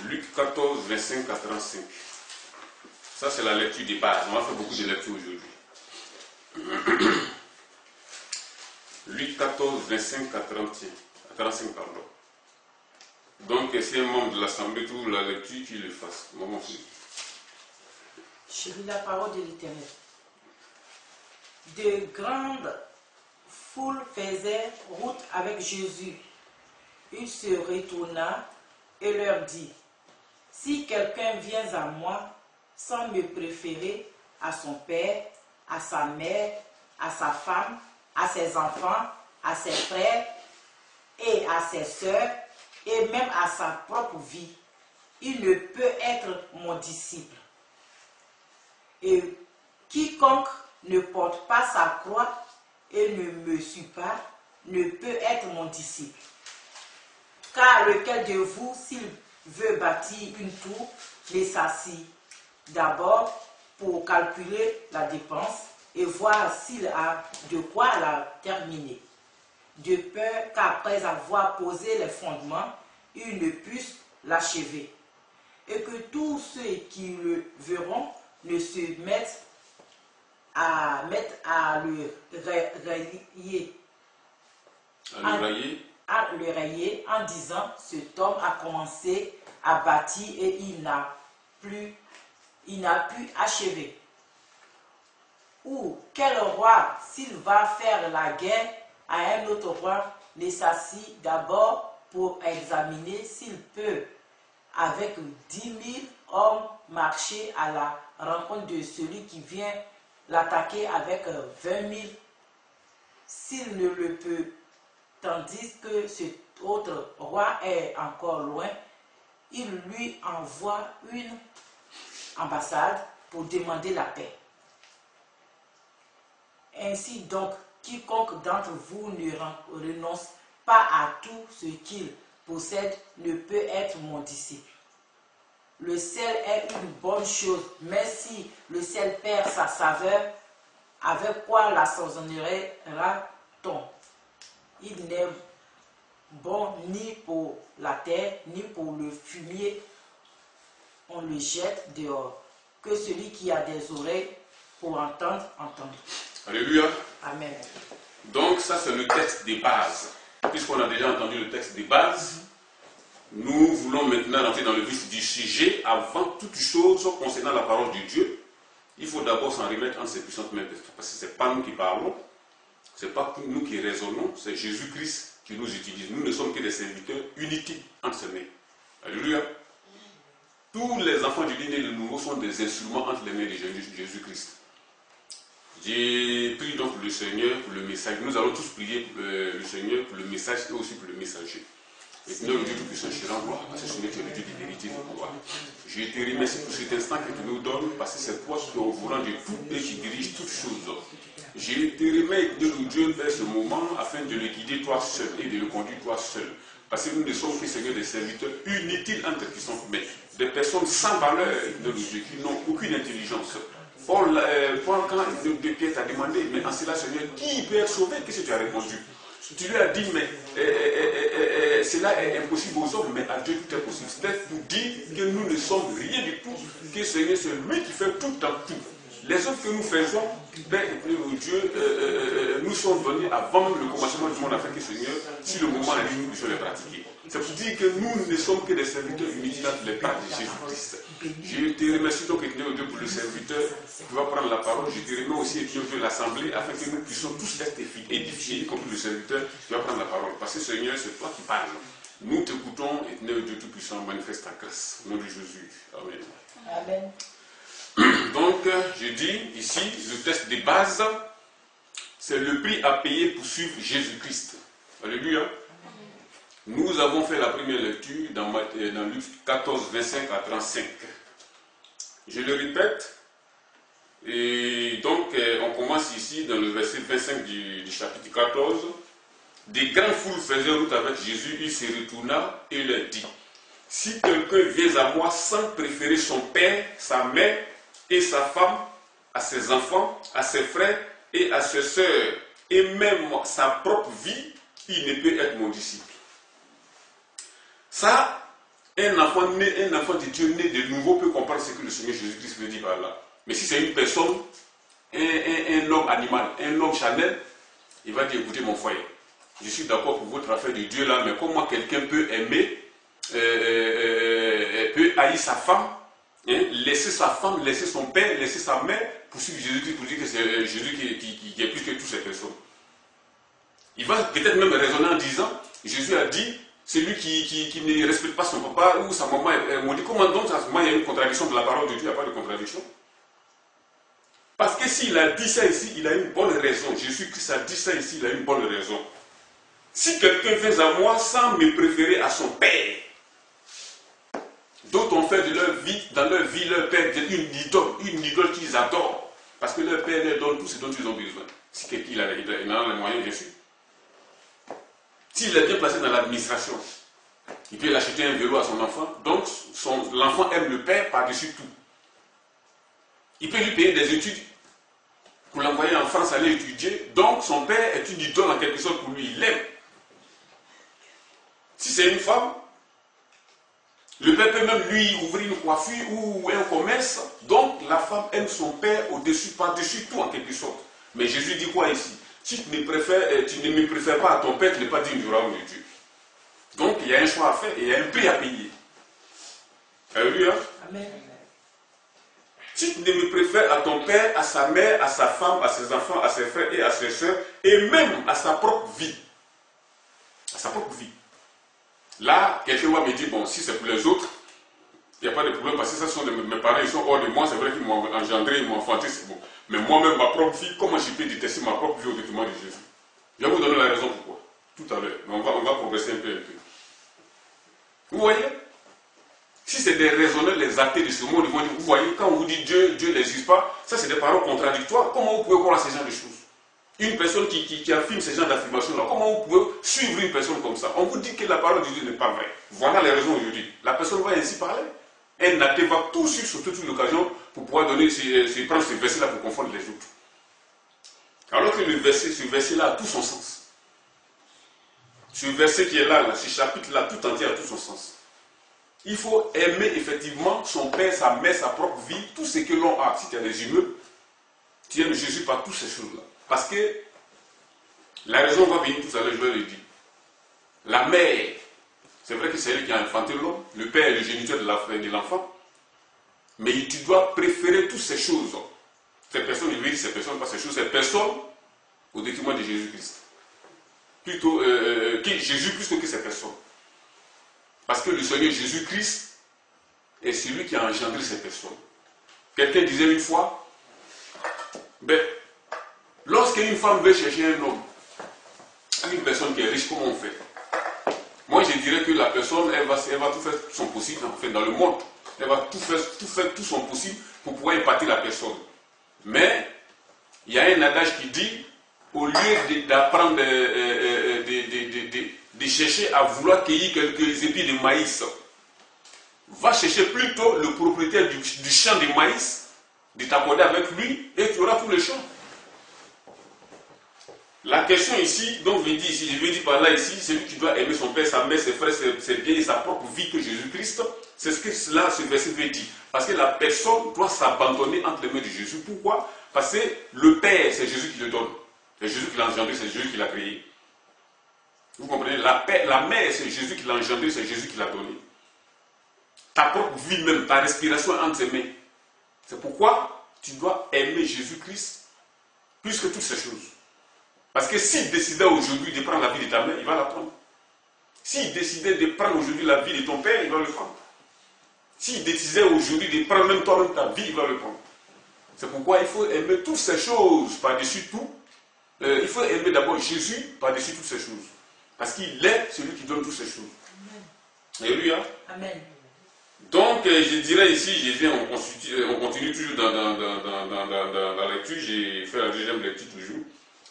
Luc 14, 25 à 35. Ça, c'est la lecture des bases. On va faire beaucoup de lectures aujourd'hui. Luc 14, 25 à 35, pardon. Donc, si un membre de l'Assemblée trouve la lecture, qu'il le fasse. Maman, Je lis la parole de l'Éternel. De grandes foules faisaient route avec Jésus. Il se retourna et leur dit, « Si quelqu'un vient à moi sans me préférer à son père, à sa mère, à sa femme, à ses enfants, à ses frères et à ses sœurs, et même à sa propre vie, il ne peut être mon disciple. Et quiconque ne porte pas sa croix et ne me suit pas, ne peut être mon disciple. Car lequel de vous, s'il veut bâtir une tour, les s'assit d'abord pour calculer la dépense et voir s'il a de quoi la terminer, de peur qu'après avoir posé les fondements, il ne puisse l'achever, et que tous ceux qui le verront ne se mettent à le rayer en disant, cet homme a commencé à bâtir et il n'a pu achever. Ou quel roi, s'il va faire la guerre à un autre roi, ne s'assit d'abord pour examiner s'il peut, avec 10 000 hommes, marcher à la rencontre de celui qui vient l'attaquer avec 20 000, s'il ne le peut, tandis que cet autre roi est encore loin, il lui envoie une ambassade pour demander la paix. Ainsi donc, quiconque d'entre vous ne renonce pas à tout ce qu'il possède ne peut être mon disciple. Le sel est une bonne chose, mais si le sel perd sa saveur, avec quoi l'assaisonnera-t-on? Il n'est bon ni pour la terre, ni pour le fumier. On le jette dehors. Que celui qui a des oreilles pour entendre, entende. Alléluia. Amen. Donc, ça, c'est le texte des bases. Puisqu'on a déjà entendu le texte des bases, nous voulons maintenant entrer dans le vif du sujet. Avant toute chose concernant la parole de Dieu, il faut d'abord s'en remettre en ses puissantes mains. Parce que ce n'est pas nous qui parlons, ce n'est pas nous qui raisonnons, c'est Jésus-Christ qui nous utilise. Nous ne sommes que des serviteurs inutiles entre ses mains. Alléluia. Tous les enfants du lignée de nouveau sont des instruments entre les mains de Jésus-Christ. J'ai prié donc pour le Seigneur, pour le message. Nous allons tous prier pour le Seigneur, pour le message et aussi pour le messager. Et Seigneur, le Dieu Tout-Puissant, je te rends gloire, parce que Seigneur, tu es le Dieu de vérité et de gloire. Je te remercie pour cet instant que tu nous donnes, parce que c'est toi qui es au volant de tout et qui dirige toutes choses. Je te remercie, Dieu, vers ce moment, afin de le guider toi seul et de le conduire toi seul. Parce que nous ne sommes que, Seigneur, des serviteurs inutiles entre tes puissantes mains, des personnes sans valeur, de Dieu, qui n'ont aucune intelligence. Paul, quand Pierre t'a demandé, mais en cela, Seigneur, qui peut être sauvé? Qu'est-ce que tu as répondu? Tu lui as dit, mais cela est impossible aux hommes, mais à Dieu tout est possible. C'est pour dire que nous ne sommes rien du tout, que Seigneur, c'est lui qui fait tout dans tout. Les œuvres que nous faisons, Père et Dieu, nous sommes venus avant le commencement du monde afin que Seigneur, si le moment arrive, nous puissions les pratiquer. C'est pour dire que nous ne sommes que des serviteurs inutiles dans les pas de Jésus-Christ. Je te remercie donc, Éternel Dieu, pour le serviteur qui va prendre la parole. Je te remercie aussi, Éternel Dieu, l'Assemblée, afin que nous puissions tous être édifiés, y compris le serviteur qui va prendre la parole. Parce que Seigneur, c'est toi qui parles. Nous t'écoutons, Éternel Dieu Tout-Puissant, manifeste ta grâce. Au nom de Jésus. Amen. Amen. Donc, je dis ici, le texte de base, c'est le prix à payer pour suivre Jésus-Christ. Alléluia. Nous avons fait la première lecture dans Luc 14, 25 à 35. Je le répète. Et donc, on commence ici dans le verset 25 du chapitre 14. Des grandes foules faisaient route avec Jésus. Il se retourna et leur dit, « Si quelqu'un vient à moi sans préférer son père, sa mère et sa femme, à ses enfants, à ses frères et à ses sœurs, et même sa propre vie, il ne peut être mon disciple. Ça, un enfant de Dieu né de nouveau peut comprendre ce que le Seigneur Jésus-Christ veut dire par là. Mais si c'est une personne, un homme animal, un homme charnel, il va dire, écoutez mon frère, je suis d'accord pour votre affaire de Dieu là, mais comment quelqu'un peut aimer, peut haïr sa femme, hein, laisser sa femme, laisser son père, laisser sa mère, pour suivre Jésus-Christ, pour dire que c'est Jésus qui est plus que toutes ces personnes. Il va peut-être même raisonner en disant, Jésus a dit, celui qui ne respecte pas son papa ou sa maman est maudit. Comment donc à ce moment il y a une contradiction de la parole de Dieu, il n'y a pas de contradiction? Parce que s'il a dit ça ici, il a une bonne raison. Jésus-Christ a dit ça ici, il a une bonne raison. Si quelqu'un vient à moi sans me préférer à son père, d'autres ont fait de leur vie, dans leur vie, leur père une idole qu'ils adorent. Parce que leur père leur donne tout ce dont ils ont besoin. Si quelqu'un il a les moyens, bien sûr. S'il est bien placé dans l'administration, il peut l'acheter un vélo à son enfant. Donc, l'enfant aime le père par-dessus tout. Il peut lui payer des études pour l'envoyer en France aller étudier. Donc, son père est une idole en quelque sorte pour lui. Il l'aime. Si c'est une femme, le père peut même lui ouvrir une coiffure ou un commerce. Donc, la femme aime son père au-dessus, par-dessus tout en quelque sorte. Mais Jésus dit quoi ici? Si tu ne me préfères pas à ton père, tu n'es pas digne du royaume de Dieu. Donc, il y a un choix à faire et il y a un prix à payer. Alléluia. Amen. Si tu ne me préfères à ton père, à sa mère, à sa femme, à ses enfants, à ses frères et à ses soeurs, et même à sa propre vie. À sa propre vie. Là, quelqu'un va me dire, bon, si c'est pour les autres, il n'y a pas de problème, parce que ça sont mes parents, ils sont hors de moi, c'est vrai qu'ils m'ont engendré, ils m'ont enfanté, c'est bon. Mais moi-même, ma propre vie, comment je peux détester ma propre vie au détriment de Jésus? Je vais vous donner la raison pourquoi, tout à l'heure, mais on va progresser un peu. Vous voyez? Si c'est des raisonneurs, les athées de ce monde, ils vont dire, vous voyez, quand on vous dit Dieu n'existe pas, ça c'est des paroles contradictoires, comment vous pouvez croire à ces genre de choses? Une personne qui affirme ces genre d'affirmations-là, comment vous pouvez suivre une personne comme ça? On vous dit que la parole de Dieu n'est pas vraie. Voilà les raisons aujourd'hui. La personne va ainsi parler. Un athée va tout suivre sur toute l'occasion pour pouvoir prendre ce verset-là pour confondre les autres. Alors que ce verset-là a tout son sens. Ce verset qui est là, ce chapitre-là, tout entier a tout son sens. Il faut aimer effectivement son père, sa mère, sa propre vie, tout ce que l'on a. Si tu as des immeubles, tu aimes Jésus par toutes ces choses-là. Parce que la raison va venir tout à l'heure, je vais le dire. La mère, c'est vrai que c'est elle qui a enfanté l'homme, le père est le géniteur de l'enfant, mais tu dois préférer toutes ces choses. Ces personnes, je vais dire ces personnes, pas ces choses, ces personnes au détriment de Jésus-Christ. Plutôt Jésus plus que ces personnes. Parce que le Seigneur Jésus-Christ est celui qui a engendré ces personnes. Quelqu'un disait une fois, lorsqu'une femme veut chercher un homme, une personne qui est riche, comment on fait? Moi, je dirais que la personne, elle va tout faire son possible, en fait, dans le monde. Elle va tout faire tout son possible pour pouvoir épater la personne. Mais, il y a un adage qui dit, au lieu d'apprendre de chercher à vouloir cueillir quelques épis de maïs, va chercher plutôt le propriétaire du champ de maïs, de t'accorder avec lui, et tu auras tout le champ. La question ici, donc je veux dire par là ici, celui qui doit aimer son père, sa mère, ses frères, ses biens et sa propre vie que Jésus-Christ, c'est ce que ce verset veut dire. Parce que la personne doit s'abandonner entre les mains de Jésus. Pourquoi? Parce que le Père, c'est Jésus qui le donne. C'est Jésus qui l'a engendré, c'est Jésus qui l'a créé. Vous comprenez? La mère, c'est Jésus qui l'a engendré, c'est Jésus qui l'a donné. Ta propre vie même, ta respiration est entre ses mains. C'est pourquoi tu dois aimer Jésus-Christ plus que toutes ces choses. Parce que s'il décidait aujourd'hui de prendre la vie de ta mère, il va la prendre. S'il décidait de prendre aujourd'hui la vie de ton père, il va le prendre. S'il décidait aujourd'hui de prendre même toi-même ta vie, il va le prendre. C'est pourquoi il faut aimer toutes ces choses par-dessus tout. Il faut aimer d'abord Jésus par-dessus toutes ces choses. Parce qu'il est celui qui donne toutes ces choses. Amen. Alléluia. Amen. Donc, je dirais ici, on continue toujours dans la lecture. J'ai fait la deuxième lecture toujours.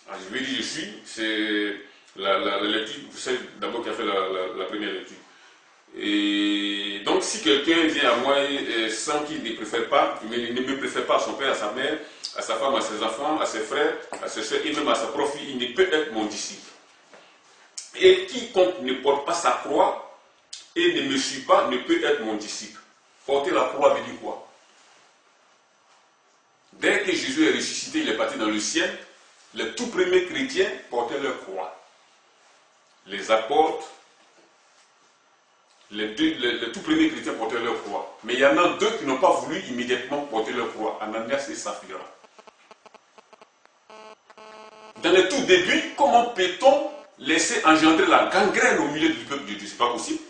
Alors, je vais dire c'est la lecture, celle d'abord qui a fait la première lecture. Et donc, si quelqu'un vient à moi sans qu'il ne préfère pas, mais il ne me préfère pas à son père, à sa mère, à sa femme, à ses enfants, à ses frères, à ses soeurs et même à sa propre fille, il ne peut être mon disciple. Et quiconque ne porte pas sa croix et ne me suit pas ne peut être mon disciple. Porter la croix veut dire quoi? Dès que Jésus est ressuscité, il est parti dans le ciel, les tout premiers chrétiens portaient leur croix. Les apôtres, les tout premiers chrétiens portaient leur croix. Mais il y en a deux qui n'ont pas voulu immédiatement porter leur croix, Ananias et Saphira. Dans le tout début, comment peut-on laisser engendrer la gangrène au milieu du peuple de Dieu? C'est pas possible.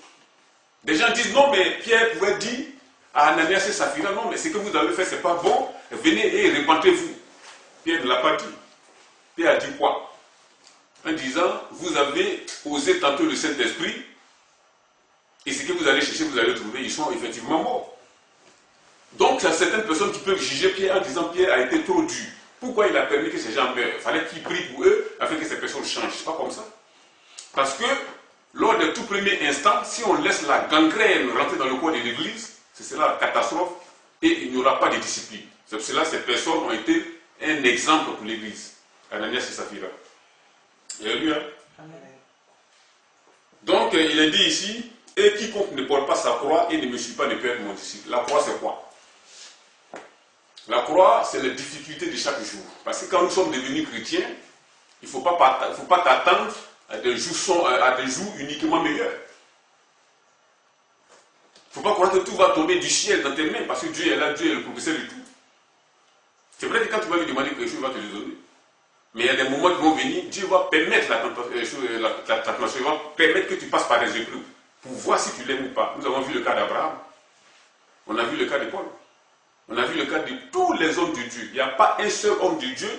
Des gens disent non, mais Pierre pouvait dire à Ananias et Saphira, non, mais ce que vous avez fait, c'est pas bon, venez et repentez-vous. Pierre ne l'a pas dit. Pierre a dit quoi? En disant, vous avez osé tenter le Saint-Esprit, et ce que vous allez chercher, vous allez trouver, ils sont effectivement morts. Donc, il y a certaines personnes qui peuvent juger Pierre en disant Pierre a été trop dur. Pourquoi il a permis que ces gens meurent? Il fallait qu'il prie pour eux afin que ces personnes changent. C'est pas comme ça. Parce que, lors des tout premiers instants, si on laisse la gangrène rentrer dans le corps de l'église, c'est cela la catastrophe et il n'y aura pas de discipline. C'est pour cela que ces personnes ont été un exemple pour l'église. Ananias et Saphira. Alléluia. Donc, il est dit ici, et quiconque ne porte pas sa croix et ne me suit pas ne peut être mon disciple. La croix, c'est quoi? La croix, c'est les difficultés de chaque jour. Parce que quand nous sommes devenus chrétiens, il ne faut pas t'attendre à des jours uniquement meilleurs. Il ne faut pas croire que tout va tomber du ciel dans tes mains, parce que Dieu est là, Dieu est le professeur de tout. C'est vrai que quand tu vas lui demander quelque chose, il va te le donner. Mais il y a des moments qui vont venir, Dieu va permettre la tentation, il va permettre que tu passes par des épreuves, pour voir si tu l'aimes ou pas. Nous avons vu le cas d'Abraham, on a vu le cas de Paul, on a vu le cas de tous les hommes de Dieu. Il n'y a pas un seul homme de Dieu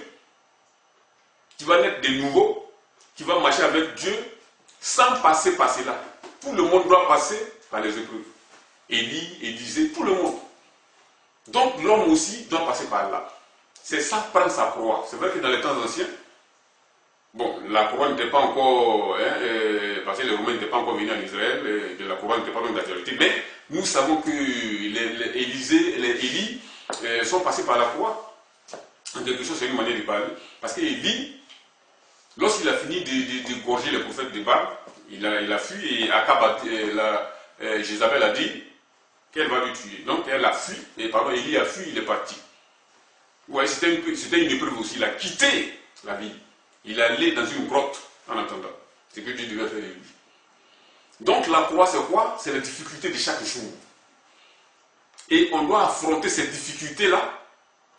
qui va naître de nouveau, qui va marcher avec Dieu sans passer par cela. Tout le monde doit passer par les épreuves. Élie, Élisée, tout le monde. Donc l'homme aussi doit passer par là. C'est ça, prendre sa croix. C'est vrai que dans les temps anciens, bon, la couronne n'était pas encore, parce que les Romains n'étaient pas encore venus en Israël, la couronne n'était pas même d'actualité, mais nous savons que les Élie sont passés par la croix. En quelque chose, c'est une manière de parler. Parce que Élie, lorsqu'il a fini de gorger les prophètes de Baal, il a fui et Akab, Jézabel a dit qu'elle va le tuer. Donc elle a fui, Élie a fui, il est parti. Ouais, c'était une épreuve aussi. Il a quitté la ville. Il est allé dans une grotte en attendant. C'est ce que Dieu devait faire de lui. Donc la croix, c'est quoi? C'est la difficulté de chaque jour. Et on doit affronter ces difficultés-là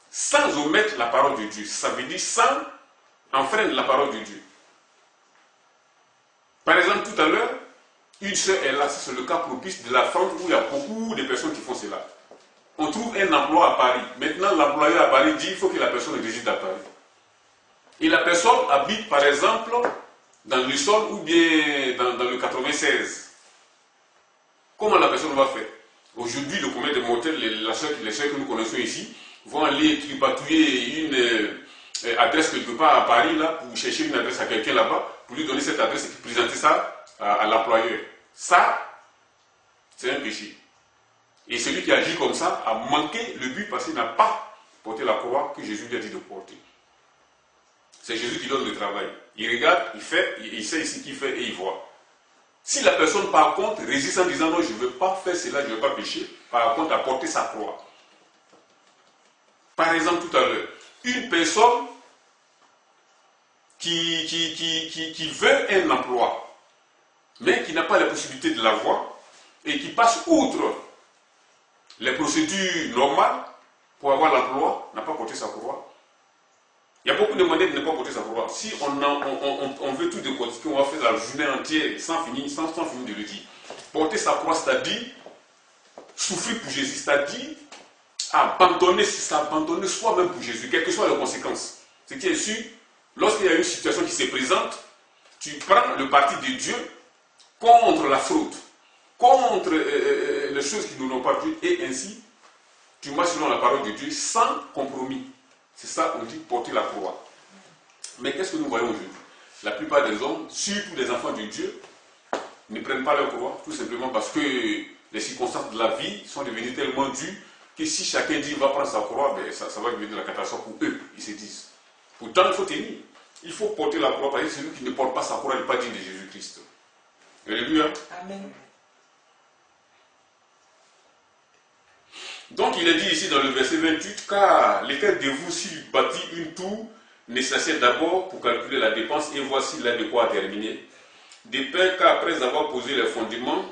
sans omettre la parole de Dieu. Ça veut dire sans enfreindre la parole de Dieu. Par exemple, tout à l'heure, une sœur est là, c'est le cas propice de la France où il y a beaucoup de personnes qui font cela. On trouve un emploi à Paris. Maintenant, l'employeur à Paris dit qu'il faut que la personne réside à Paris. Et la personne habite, par exemple, dans le sol ou bien dans le 96. Comment la personne va faire? Aujourd'hui, le commun des mortels, les sœurs que nous connaissons ici, vont aller tripatouiller une adresse quelque part à Paris, là, pour chercher une adresse à quelqu'un là-bas, pour lui donner cette adresse et présenter ça à l'employeur. Ça, c'est un péché. Et celui qui agit comme ça a manqué le but parce qu'il n'a pas porté la croix que Jésus lui a dit de porter. C'est Jésus qui donne le travail. Il regarde, il fait, il sait ce qu'il fait et il voit. Si la personne par contre résiste en disant non, je ne veux pas faire cela, je ne veux pas pécher, par contre a porté sa croix. Par exemple tout à l'heure, une personne qui veut un emploi, mais qui n'a pas la possibilité de l'avoir, et qui passe outre les procédures normales pour avoir l'emploi, n'a pas porté sa croix. Il y a beaucoup de manières de ne pas porter sa croix. Si on veut tout décortiquer, on va faire la journée entière sans finir de le dire. Porter sa croix, c'est-à-dire souffrir pour Jésus, c'est-à-dire abandonner soi-même pour Jésus, quelles que soient les conséquences. Ce qui est sûr, lorsqu'il y a une situation qui se présente, tu prends le parti de Dieu contre la fraude, contre les choses qui ne nous n'ont pas Dieu, et ainsi, tu marches selon la parole de Dieu sans compromis. C'est ça qu'on dit porter la croix. Mais qu'est-ce que nous voyons aujourd'hui? La plupart des hommes, surtout les enfants de Dieu, ne prennent pas leur croix, tout simplement parce que les circonstances de la vie sont devenues tellement dures que si chacun dit va prendre sa croix, ben, ça va devenir la catastrophe pour eux, ils se disent. Pourtant, il faut tenir. Il faut porter la croix, parce que celui qui ne porte pas sa croix n'est pas digne de Jésus-Christ. Alléluia. Amen. Donc il est dit ici dans le verset 28, car lesquels de vous, s'il bâtit une tour, ne s'assied d'abord pour calculer la dépense et voir s'il a de quoi terminer. De peur qu'après avoir posé les fondements,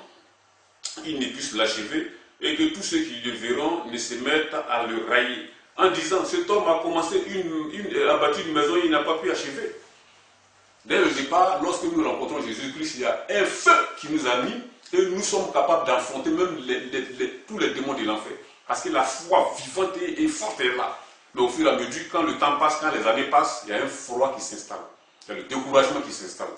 il ne puisse l'achever et que tous ceux qui le verront ne se mettent à le railler. En disant, cet homme a commencé à bâtir une maison et il n'a pas pu achever. Dès le départ, lorsque nous rencontrons Jésus-Christ, il y a un feu qui nous anime et nous sommes capables d'affronter même tous les démons de l'enfer. Parce que la foi vivante et forte est là. Mais au fur et à mesure, quand le temps passe, quand les années passent, il y a un froid qui s'installe. Il y a le découragement qui s'installe.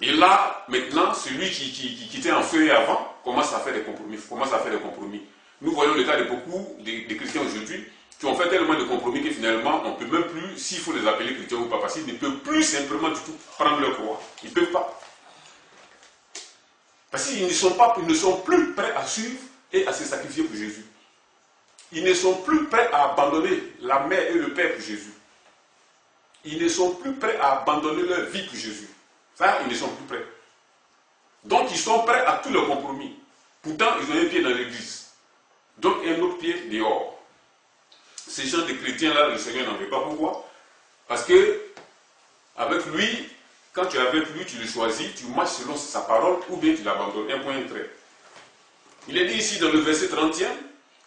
Et là, maintenant, celui qui était en feu avant commence à faire des compromis. Nous voyons le cas de beaucoup de chrétiens aujourd'hui qui ont fait tellement de compromis que finalement, on ne peut même plus, s'il faut les appeler chrétiens ou pas, parce qu'ils ne peuvent plus simplement du tout prendre leur croix. Ils ne peuvent pas. Parce qu'ils ne sont plus prêts à suivre et à se sacrifier pour Jésus. Ils ne sont plus prêts à abandonner la mère et le père pour Jésus. Ils ne sont plus prêts à abandonner leur vie pour Jésus. Ça, ils ne sont plus prêts. Donc, ils sont prêts à tous leurs compromis. Pourtant, ils ont un pied dans l'église. Donc, un autre pied dehors. Ces gens de chrétiens-là, le Seigneur n'en veut pas. Pourquoi? Parce que, avec lui, quand tu es avec lui, tu le choisis, tu marches selon sa parole, ou bien tu l'abandonnes. Un point, un trait. Il est dit ici dans le verset 31,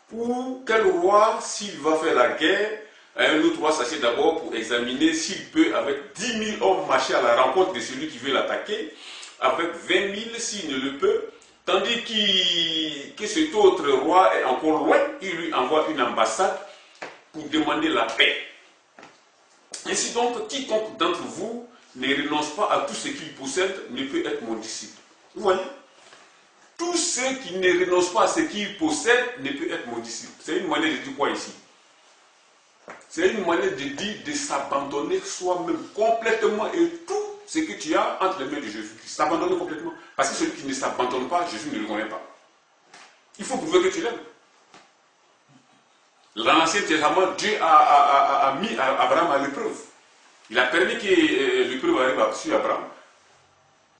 pour quel roi, s'il va faire la guerre, à un autre roi s'assied d'abord pour examiner s'il peut, avec 10 000 hommes, marcher à la rencontre de celui qui veut l'attaquer, avec 20 000 s'il ne le peut, tandis que cet autre roi est encore loin, il lui envoie une ambassade pour demander la paix. Ainsi donc, quiconque d'entre vous ne renonce pas à tout ce qu'il possède ne peut être mon disciple. Vous voyez? Tous ceux qui ne renoncent pas à ce qu'ils possèdent ne peut être mon disciple. C'est une manière de dire quoi ici? C'est une manière de dire de s'abandonner soi-même complètement et tout ce que tu as entre les mains de Jésus-Christ. S'abandonner complètement. Parce que celui qui ne s'abandonne pas, Jésus ne le connaît pas. Il faut prouver que tu l'aimes. Dans l'Ancien Testament, Dieu a mis Abraham à l'épreuve. Il a permis que l'épreuve arrive sur Abraham.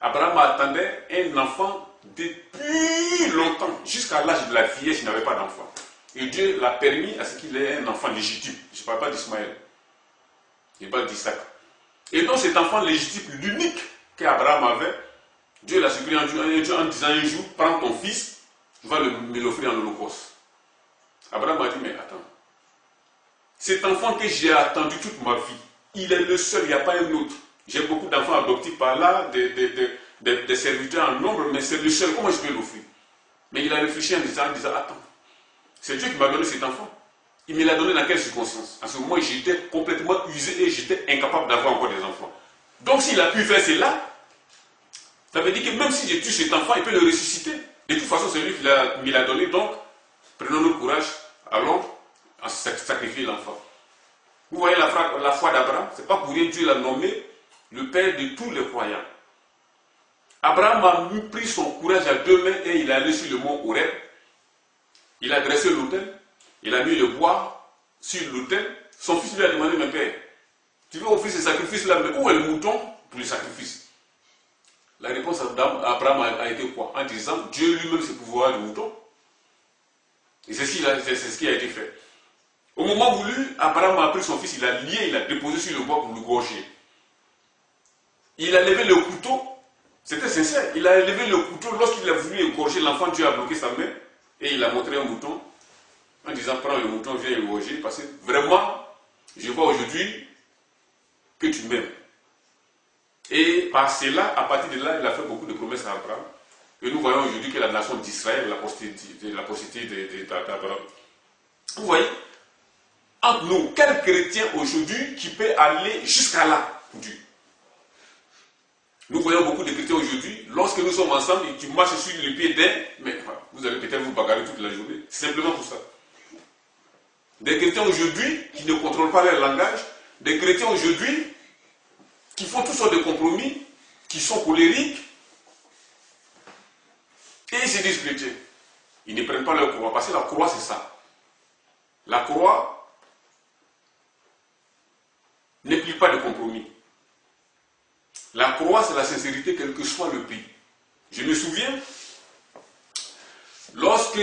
Abraham attendait un enfant depuis longtemps, jusqu'à l'âge de la vieillesse, il n'avait pas d'enfant. Et Dieu l'a permis à ce qu'il ait un enfant légitime. Je ne parle pas d'Ismaël. Je parle d'Isaac. Et donc cet enfant légitime, l'unique qu'Abraham avait, Dieu l'a supplié en disant un jour, prends ton fils, tu vas me l'offrir en holocauste. Abraham a dit, mais attends, cet enfant que j'ai attendu toute ma vie, il est le seul, il n'y a pas un autre. J'ai beaucoup d'enfants adoptés par là, des serviteurs en nombre, mais c'est le seul, comment je peux l'offrir? Mais il a réfléchi en disant, attends, c'est Dieu qui m'a donné cet enfant. Il me l'a donné dans quelles circonstances? À ce moment, j'étais complètement usé et j'étais incapable d'avoir encore des enfants. Donc s'il a pu faire cela, ça veut dire que même si je tue cet enfant, il peut le ressusciter. De toute façon, c'est lui qui me l'a donné, donc prenons le courage, allons sacrifier l'enfant. Vous voyez la foi d'Abraham? C'est pas pour rien Dieu l'a nommé le père de tous les croyants. Abraham a pris son courage à deux mains et il est allé sur le mont Horeb. Il a dressé l'autel, il a mis le bois sur l'autel. Son fils lui a demandé, mais père, tu veux offrir ce sacrifice-là, mais où est le mouton pour le sacrifice? La réponse d'Abraham a été quoi? En disant, Dieu lui-même sait pouvoir le mouton. Et c'est ce qui a été fait. Au moment voulu, Abraham a pris son fils, il l'a lié, il l'a déposé sur le bois pour le gorger. Il a levé le couteau, c'était sincère, il a levé le couteau lorsqu'il a voulu égorger l'enfant, Dieu a bloqué sa main et il a montré un mouton en disant prends le mouton, viens égorger parce que vraiment, je vois aujourd'hui que tu m'aimes. Et par cela, à partir de là, il a fait beaucoup de promesses à Abraham. Et nous voyons aujourd'hui que la nation d'Israël, la postérité d'Abraham. Vous voyez, entre nous, quel chrétien aujourd'hui qui peut aller jusqu'à là pour Dieu? Nous voyons beaucoup de chrétiens aujourd'hui, lorsque nous sommes ensemble et tu marches sur le pied d'un, mais vous allez peut-être vous bagarrer toute la journée, simplement pour ça. Des chrétiens aujourd'hui qui ne contrôlent pas leur langage, des chrétiens aujourd'hui qui font toutes sortes de compromis, qui sont colériques, et ils se disent chrétiens. Ils ne prennent pas leur croix, parce que la croix c'est ça. La croix n'implique pas de compromis. La croix, c'est la sincérité, quel que soit le prix. Je me souviens, lorsque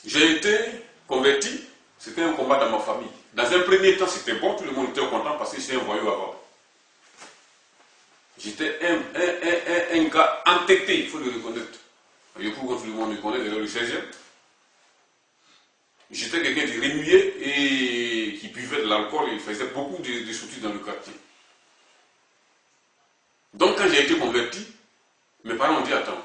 j'ai été converti, c'était un combat dans ma famille. Dans un premier temps, c'était bon, tout le monde était content parce que j'étais un voyou avant. J'étais un gars entêté, il faut le reconnaître. Et pour que tout le monde me connaisse, dans le 16e. J'étais quelqu'un de remué et qui buvait de l'alcool et il faisait beaucoup de sorties dans le quartier. Donc quand j'ai été converti, mes parents ont dit attends,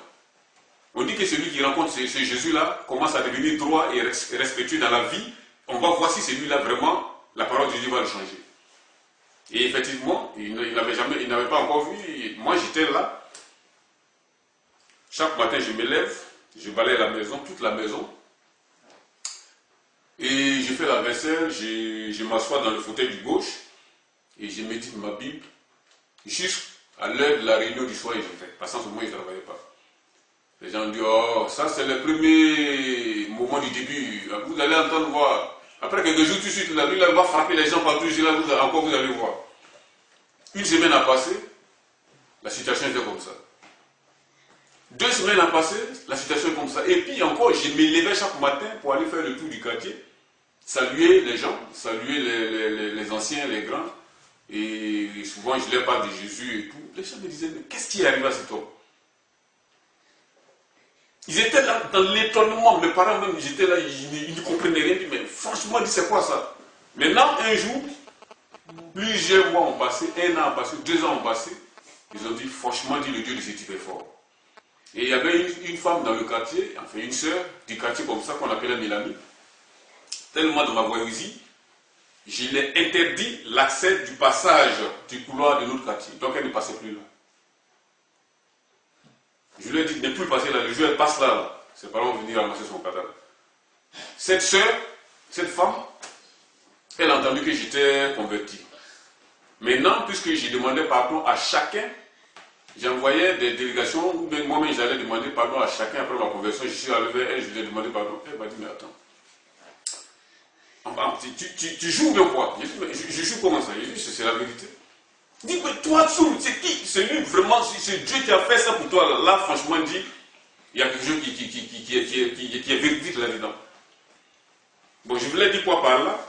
on dit que celui qui rencontre ce Jésus-là commence à devenir droit et respectueux dans la vie, on va voir si celui-là vraiment, la parole de Dieu va le changer. Et effectivement, il n'avait pas encore vu, moi j'étais là, chaque matin je me lève, je balaye la maison, toute la maison, et je fais la vaisselle, je m'assois dans le fauteuil du gauche, et je médite ma Bible, jusqu'à l'heure de la réunion du soir, et je fais, parce qu'en ce moment je ne travaillais pas. Les gens disent, oh, ça c'est le premier moment du début, vous allez entendre voir. Après quelques jours, tout de suite, lui, il va frapper les gens partout, encore vous allez voir. Une semaine a passé, la situation était comme ça. 2 semaines a passé, la situation est comme ça. Et puis encore, je me levais chaque matin pour aller faire le tour du quartier, saluer les gens, saluer les anciens, les grands. Et souvent, je leur parle de Jésus et tout. Les gens me disaient, mais qu'est-ce qui est arrivé à cet homme? Ils étaient là dans l'étonnement, mes parents même, ils étaient là, ils ne comprenaient rien. Mais franchement, c'est quoi ça? Maintenant, un jour, plusieurs mois ont passé, 1 an a passé, 2 ans ont passé. Ils ont dit, franchement, dit le Dieu de ce type est fort. Et il y avait une femme dans le quartier, enfin une sœur du quartier comme ça, qu'on appelait Mélanie. Tellement de ma voisie, je l'ai interdit l'accès du passage du couloir de notre quartier. Donc elle ne passait plus là. Je lui ai dit de ne plus passer là, le jour elle passe là. Ses parents vont venir ramasser son cadavre. Cette sœur, cette femme, elle a entendu que j'étais converti. Maintenant, puisque j'ai demandé pardon à chacun, j'envoyais des délégations, ou bien moi-même j'allais demander pardon à chacun après ma conversion, je suis arrivé vers elle, je lui ai demandé pardon. Elle m'a dit, mais attends. Enfin, tu joues bien quoi? J'ai dit, mais je joue comment ça? J'ai dit, c'est la vérité. Il dit, mais toi, c'est qui? C'est lui, vraiment, c'est Dieu qui a fait ça pour toi. Là, franchement, dit, il y a quelque chose qui est véridique là-dedans. Bon, je voulais dire quoi par là?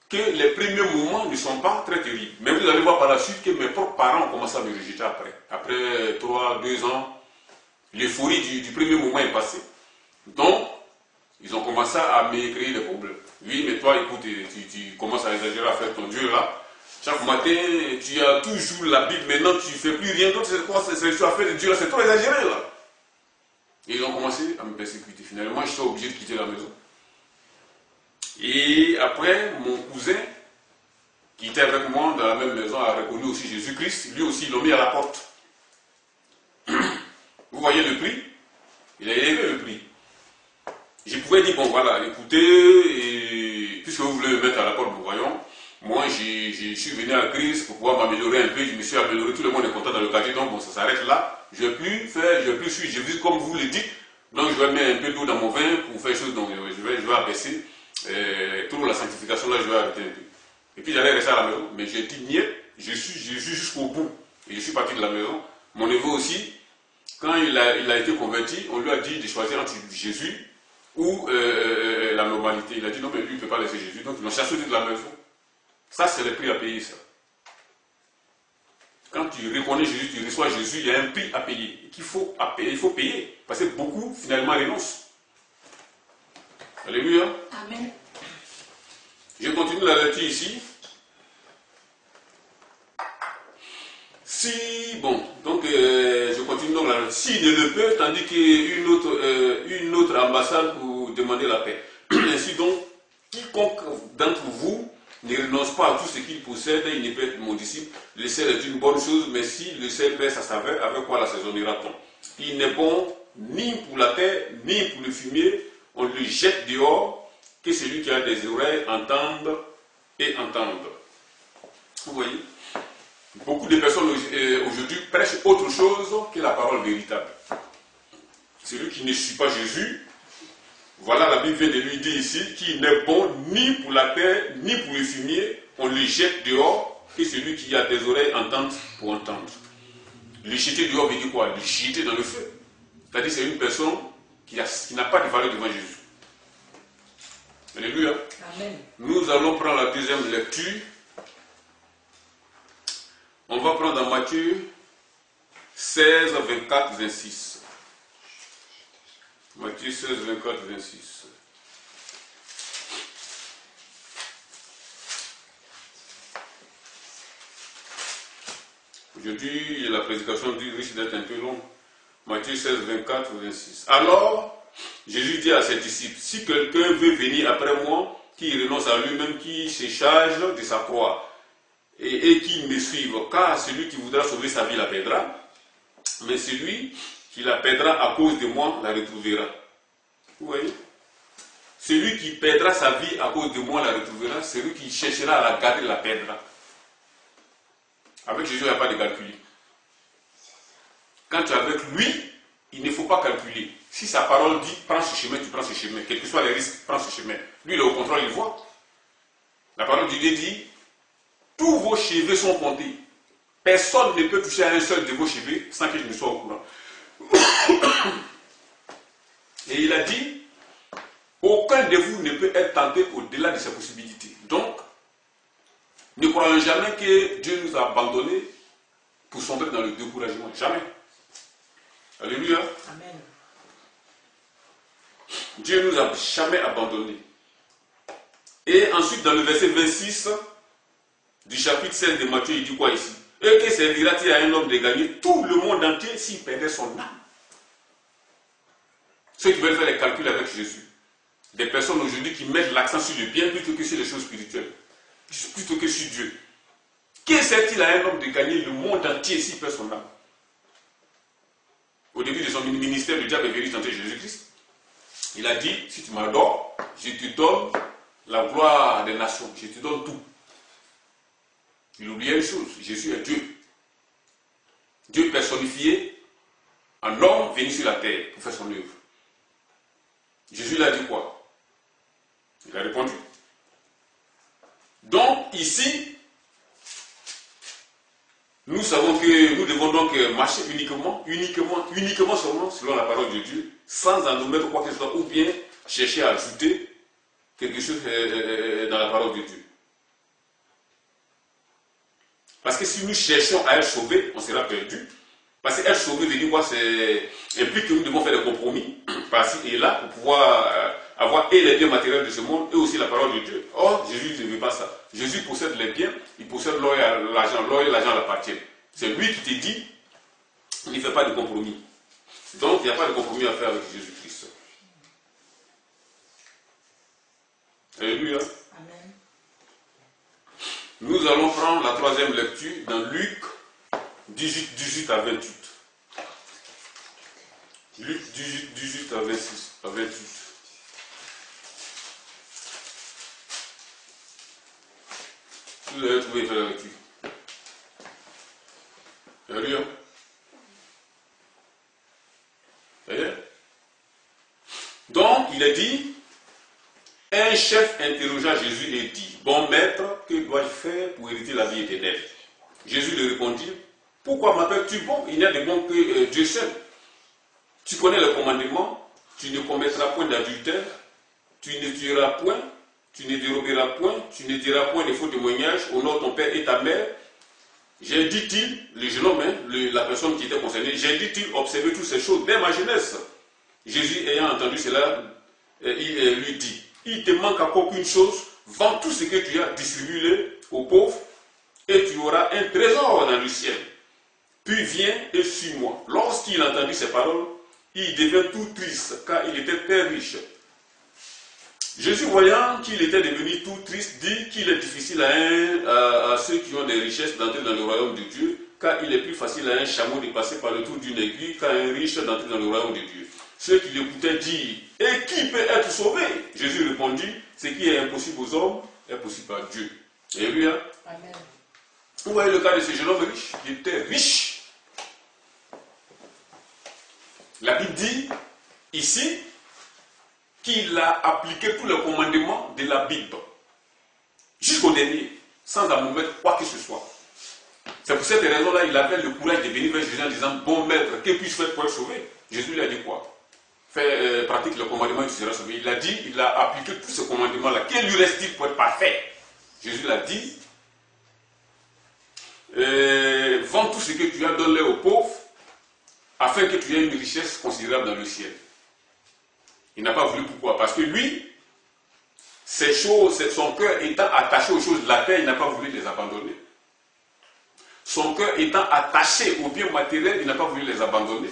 Que les premiers moments ne sont pas très terribles. Mais vous allez voir par la suite que mes propres parents ont commencé à me rejeter après. Après 3-2 ans, l'euphorie du premier moment est passée. Donc, ils ont commencé à me créer des problèmes. Oui, mais toi, écoute, tu commences à exagérer à faire ton Dieu là. Chaque matin, tu as toujours la Bible, maintenant tu ne fais plus rien d'autre. C'est quoi? C'est tu as fait de Dieu là, c'est trop exagéré là. Et ils ont commencé à me persécuter. Finalement, je suis obligé de quitter la maison. Et après, mon cousin, qui était avec moi dans la même maison, a reconnu aussi Jésus-Christ. Lui aussi, ils l'ont mis à la porte. Vous voyez le prix? Il a élevé le prix. Je pouvais dire, bon voilà, écoutez, et puisque vous voulez me mettre à la porte, nous voyons, moi je suis venu à Christ pour pouvoir m'améliorer un peu, je me suis amélioré, tout le monde est content dans le quartier, donc bon, ça s'arrête là. Je ne vais plus faire, je ne vais plus suivre, je vis comme vous le dites, donc je vais mettre un peu d'eau dans mon vin pour faire chose, donc je vais abaisser, pour la sanctification là, je vais arrêter un peu. Et puis j'allais rester à la maison, mais j'ai dit, niet, je suis jusqu'au bout, et je suis parti de la maison. Mon neveu aussi, quand il a été converti, on lui a dit de choisir entre Jésus ou la normalité. Il a dit non, mais lui, il ne peut pas laisser Jésus. Donc, ils l'ont cherché de la maison. Ça, c'est le prix à payer, ça. Quand tu reconnais Jésus, tu reçois Jésus, il y a un prix à payer. Il faut payer. Parce que beaucoup, finalement, renoncent. Alléluia. Amen. Je continue la lecture ici. Si, bon, donc je continue donc là. S'il ne le peut, tandis qu'une autre ambassade pour demander la paix. Ainsi donc, quiconque d'entre vous ne renonce pas à tout ce qu'il possède, il ne peut être mon disciple. Le sel est une bonne chose, mais si le sel perd sa saveur, avec quoi l'assaisonnera-t-on? Il n'est bon ni pour la terre, ni pour le fumier. On le jette dehors, que celui qui a des oreilles entende et entende. Vous voyez? Beaucoup de personnes aujourd'hui prêchent autre chose que la parole véritable. Celui qui ne suit pas Jésus Voilà, la Bible vient de lui dire ici qu'il n'est bon ni pour la terre, ni pour le fumier. On le jette dehors, que celui qui a des oreilles entende pour entendre. Le jeter dehors veut dire quoi? Le jeter dans le feu. C'est-à-dire c'est une personne qui n'a pas de valeur devant Jésus. Alléluia. Amen. Nous allons prendre la deuxième lecture. On va prendre dans Matthieu 16, 24, 26. Matthieu 16, 24, 26. Aujourd'hui, la prédication risque d'être un peu longue. Matthieu 16, 24, 26. Alors, Jésus dit à ses disciples, si quelqu'un veut venir après moi, qu'il renonce à lui-même, qui se charge de sa croix, et qui me suive, car celui qui voudra sauver sa vie la perdra, mais celui qui la perdra à cause de moi la retrouvera. Vous voyez? Celui qui perdra sa vie à cause de moi la retrouvera, celui qui cherchera à la garder la perdra. Avec Jésus, il n'y a pas de calcul. Quand tu es avec lui, il ne faut pas calculer. Si sa parole dit, prends ce chemin, tu prends ce chemin. Quels que soient les risques, prends ce chemin. Lui, il est au contrôle, il voit. La parole de Dieu dit, tous vos cheveux sont comptés. Personne ne peut toucher à un seul de vos cheveux sans que je ne sois au courant. Et il a dit, aucun de vous ne peut être tenté au-delà de ses possibilités. Donc, ne croyons jamais que Dieu nous a abandonnés pour sombrer dans le découragement. Jamais. Alléluia. Amen. Dieu ne nous a jamais abandonnés. Et ensuite, dans le verset 26 du chapitre 16 de Matthieu, il dit quoi ici? Et que servira-t-il à un homme de gagner tout le monde entier s'il perdait son âme? Ceux qui veulent faire les calculs avec Jésus. Des personnes aujourd'hui qui mettent l'accent sur le bien plutôt que sur les choses spirituelles. Plutôt que sur Dieu. Que sert-il à un homme de gagner le monde entier s'il perd son âme? Au début de son ministère, le diable est venu tenter Jésus-Christ. Il a dit, si tu m'adores, je te donne la gloire des nations. Je te donne tout. Il oubliait une chose, Jésus est Dieu. Dieu personnifié en homme venu sur la terre pour faire son œuvre. Jésus lui a dit quoi? Il a répondu. Donc ici, nous savons que nous devons donc marcher uniquement seulement selon la parole de Dieu, sans en nous mettre quoi que ce soit, ou bien chercher à ajouter quelque chose dans la parole de Dieu. Parce que si nous cherchons à être sauvés, on sera perdu. Parce que être sauvé veut dire quoi? C'est implique que nous devons faire des compromis par-ci et là pour pouvoir avoir et les biens matériels de ce monde et aussi la parole de Dieu. Or, Jésus ne veut pas ça. Jésus possède les biens, il possède l'or et l'argent. L'or et l'argent l'appartiennent. C'est lui qui te dit, il ne fait pas de compromis. Donc, il n'y a pas de compromis à faire avec Jésus-Christ. Alléluia. Amen. Nous allons prendre la troisième lecture dans Luc 18 à 28. Luc 18 à 26, à 28. Vous avez trouvé la lecture. Alléluia. Donc, il a dit, un chef interrogea Jésus et dit, bon maître, que dois-je faire pour hériter la vie éternelle? Jésus lui répondit, pourquoi m'appelles-tu bon? Il n'y a de bon que Dieu seul. Tu connais le commandement, tu ne commettras point d'adultère, tu ne tueras point, tu ne déroberas point, tu ne diras point de faux témoignages au nom de ton père et ta mère. J'ai dit-il, le jeune homme, la personne qui était concernée, j'ai dit-il observer toutes ces choses dès ma jeunesse. Jésus ayant entendu cela, il lui dit, il te manque encore qu'une chose, vends tout ce que tu as, distribue-le aux pauvres, et tu auras un trésor dans le ciel. Puis viens et suis-moi. Lorsqu'il entendit ces paroles, il devint tout triste, car il était très riche. Jésus, voyant qu'il était devenu tout triste, dit qu'il est difficile à ceux qui ont des richesses d'entrer dans le royaume de Dieu, car il est plus facile à un chameau de passer par le trou d'une aiguille qu'à un riche d'entrer dans le royaume de Dieu. Ceux qui l'écoutaient dirent, et qui peut être sauvé? Jésus répondit, ce qui est impossible aux hommes est possible à Dieu. Alléluia. Amen. Vous voyez le cas de ce jeune homme riche, il était riche. La Bible dit ici qu'il a appliqué tous les commandements de la Bible, jusqu'au dernier, sans en omettre quoi que ce soit. C'est pour cette raison-là, il avait le courage de venir vers Jésus en disant, bon maître, que puis-je faire pour être sauvé? Jésus lui a dit quoi? Pratique le commandement et tu seras sauvé. Il a dit, il a appliqué tous ces commandements-là. Que lui reste-t-il pour être parfait? Jésus l'a dit, vends tout ce que tu as, donne-le aux pauvres, afin que tu aies une richesse considérable dans le ciel. Il n'a pas voulu, pourquoi? Parce que lui, ces choses, son cœur étant attaché aux choses de la terre, il n'a pas voulu les abandonner. Son cœur étant attaché aux biens matériels, il n'a pas voulu les abandonner.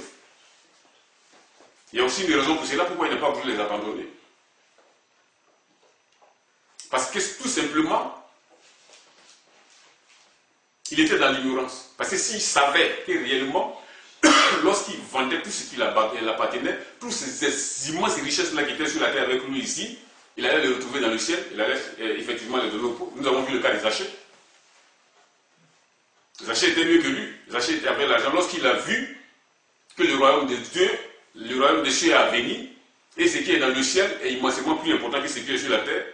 Il y a aussi une raison pour cela, pourquoi il n'a pas voulu les abandonner. Parce que tout simplement, il était dans l'ignorance. Parce que s'il savait que réellement, lorsqu'il vendait tout ce qui l'appartenait, toutes ces immenses richesses-là qui étaient sur la terre avec lui ici, il allait les retrouver dans le ciel, il allait effectivement les donner aux pauvres. Nous avons vu le cas des Zachée. Zachée était mieux que lui. Zachée avait l'argent. Lorsqu'il a vu que le royaume de Dieu, le royaume de Dieu a venu, et ce qui est dans le ciel est immensément plus important que ce qui est sur la terre,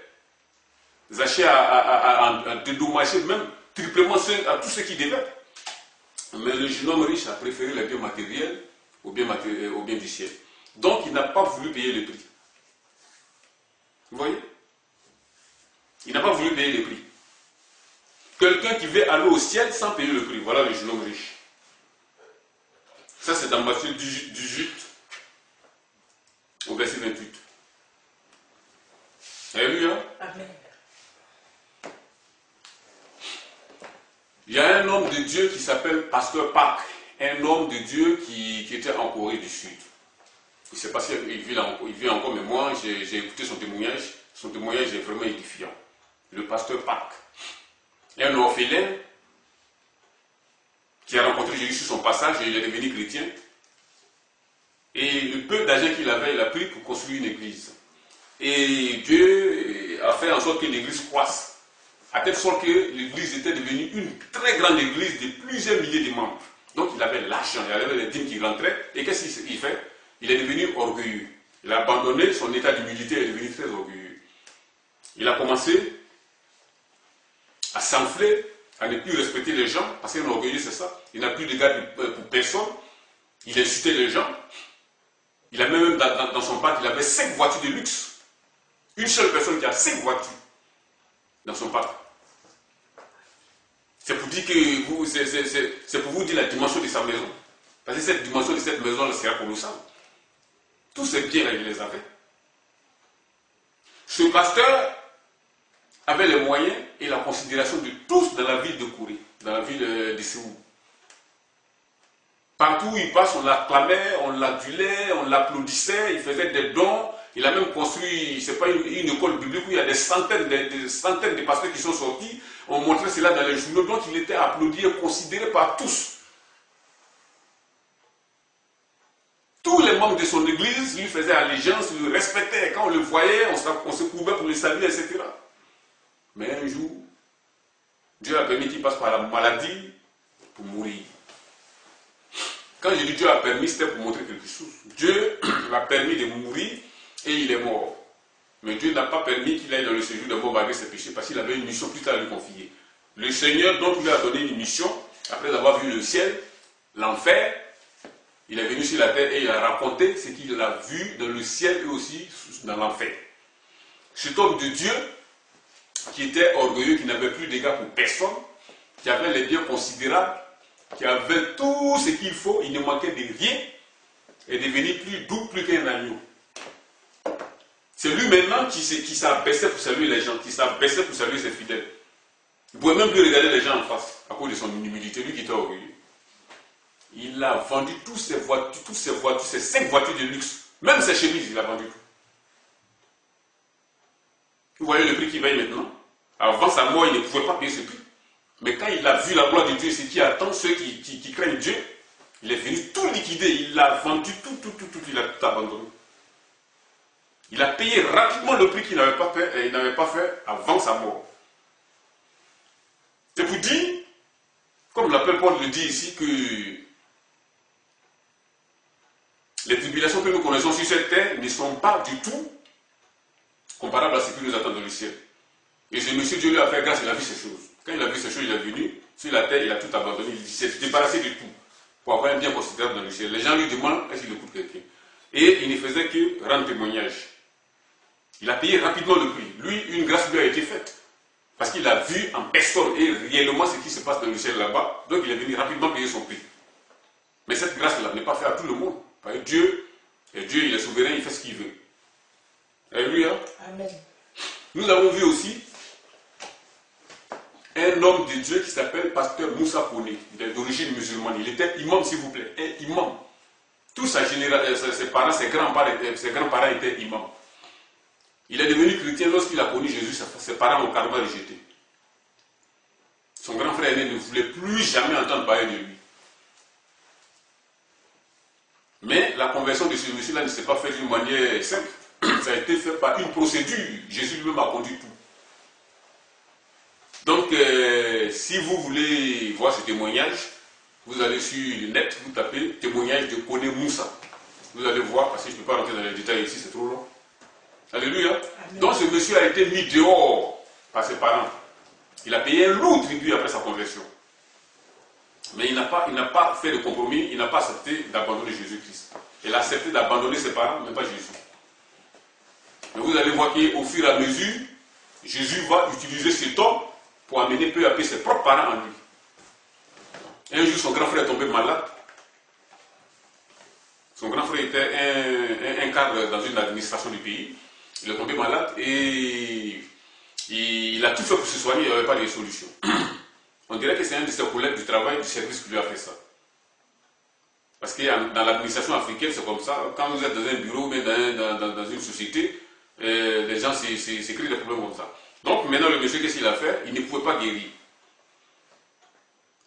Zachée a dédommagé même triplement à tout ce qu'il devait. Mais le jeune homme riche a préféré les biens matériels au bien du ciel. Donc il n'a pas voulu payer le prix. Vous voyez? Il n'a pas voulu payer le prix. Quelqu'un qui veut aller au ciel sans payer le prix. Voilà le jeune homme riche. Ça c'est dans Matthieu 18 au verset 28. Alléluia. Amen. Il y a un homme de Dieu qui s'appelle Pasteur Park, un homme de Dieu qui était en Corée du Sud. Je ne sais pas s'il vit encore, mais moi j'ai écouté son témoignage. Son témoignage est vraiment édifiant. Le Pasteur Park, un orphelin qui a rencontré Jésus sur son passage et il est devenu chrétien. Et le peu d'argent qu'il avait, il a pris pour construire une église. Et Dieu a fait en sorte que l'église croisse. À telle sorte que l'église était devenue une très grande église de plusieurs milliers de membres. Donc il avait l'argent, il avait les dîmes qui rentraient. Et qu'est-ce qu'il fait? Il est devenu orgueilleux. Il a abandonné son état d'humilité et est devenu très orgueilleux. Il a commencé à s'enfler, à ne plus respecter les gens, parce qu'un orgueilleux c'est ça. Il n'a plus de garde pour personne. Il insultait les gens. Il a même dans son parc, il avait 5 voitures de luxe. Une seule personne qui a 5 voitures dans son parc. C'est pour dire que c'est pour vous dire la dimension de sa maison. Parce que cette dimension de cette maison, c'est colossale. Tous ces biens-là, il les avait. Ce pasteur avait les moyens et la considération de tous dans la ville de Corée, dans la ville de Séoul. Partout où il passe, on l'acclamait, on l'adulait, on l'applaudissait, il faisait des dons. Il a même construit, c'est pas une école biblique où il y a des centaines de pasteurs qui sont sortis. On montrait cela dans les journaux, donc il était applaudi et considéré par tous. Tous les membres de son église lui faisaient allégeance, le respectaient. Quand on le voyait, on se courbait pour le saluer, etc. Mais un jour, Dieu a permis qu'il passe par la maladie pour mourir. Quand je dis Dieu a permis, c'était pour montrer quelque chose. Dieu l'a permis de mourir et il est mort. Mais Dieu n'a pas permis qu'il aille dans le séjour de mort malgré ses péchés parce qu'il avait une mission plus tard à lui confier. Le Seigneur, donc, lui a donné une mission, après avoir vu le ciel, l'enfer, il est venu sur la terre et il a raconté ce qu'il a vu dans le ciel et aussi dans l'enfer. Cet homme de Dieu, qui était orgueilleux, qui n'avait plus d'égard pour personne, qui avait les biens considérables, qui avait tout ce qu'il faut, il ne manquait de rien, est devenu plus doux, plus qu'un agneau. C'est lui maintenant qui s'abaissait pour saluer les gens, qui s'abaissait pour saluer ses fidèles. Il ne pouvait même plus regarder les gens en face, à cause de son humilité, lui qui était orgueilleux. Il a vendu toutes ses voitures, ses 5 voitures de luxe, même ses chemises, il a vendu tout. Vous voyez le prix qu'il paye maintenant? Avant sa mort, il ne pouvait pas payer ce prix. Mais quand il a vu la gloire de Dieu, ce qui attend ceux qui craignent Dieu, il est venu tout liquider, il a vendu tout, il a tout abandonné. Il a payé rapidement le prix qu'il n'avait pas fait, et il n'avait pas fait avant sa mort. C'est pour dire, comme l'apôtre Paul le dit ici, que les tribulations que nous connaissons sur cette terre ne sont pas du tout comparable à ce qui nous attend dans le ciel. Et ce monsieur, Dieu lui a fait grâce, il a vu ces choses. Quand il a vu ces choses, il est venu sur la terre, il a tout abandonné, il s'est débarrassé de tout pour avoir un bien considérable dans le ciel. Les gens lui demandent est-ce qu'il écoute quelqu'un. Et il ne faisait que rendre témoignage. Il a payé rapidement le prix. Lui, une grâce lui a été faite. Parce qu'il a vu en personne et réellement ce qui se passe dans le ciel là-bas. Donc il est venu rapidement payer son prix. Mais cette grâce-là n'est pas faite à tout le monde. Parce que Dieu, il est souverain, il fait ce qu'il veut. Alléluia. Amen. Nous avons vu aussi un homme de Dieu qui s'appelle pasteur Moussa Koné. Il est d'origine musulmane. Il était imam, s'il vous plaît. Un imam. Tous ses parents, ses grands-parents étaient imams. Il est devenu chrétien lorsqu'il a connu Jésus, ses parents l'ont carrément rejeté. Son grand frère aîné ne voulait plus jamais entendre parler de lui. Mais la conversion de ce monsieur-là ne s'est pas faite d'une manière simple. Ça a été fait par une procédure. Jésus lui-même a conduit tout. Donc, si vous voulez voir ce témoignage, vous allez sur le net, vous tapez témoignage de Koné Moussa. Vous allez voir, parce que je ne peux pas rentrer dans les détails ici, c'est trop long. Alléluia. Amen. Donc, ce monsieur a été mis dehors par ses parents. Il a payé un lourd tribut après sa conversion. Mais il n'a pas fait de compromis, il n'a pas accepté d'abandonner Jésus-Christ. Il a accepté d'abandonner ses parents, mais pas Jésus. Mais vous allez voir qu'au fur et à mesure, Jésus va utiliser cet homme pour amener peu à peu ses propres parents en lui. Un jour, son grand frère est tombé malade. Son grand frère était un cadre dans une administration du pays. Il est tombé malade et il a tout fait pour se soigner, il n'y avait pas de solution. On dirait que c'est un de ses collègues du travail, du service qui lui a fait ça. Parce que dans l'administration africaine, c'est comme ça. Quand vous êtes dans un bureau ou dans une société, les gens s'écrivent des problèmes comme ça. Donc maintenant, le monsieur, qu'est-ce qu'il a fait? Il ne pouvait pas guérir.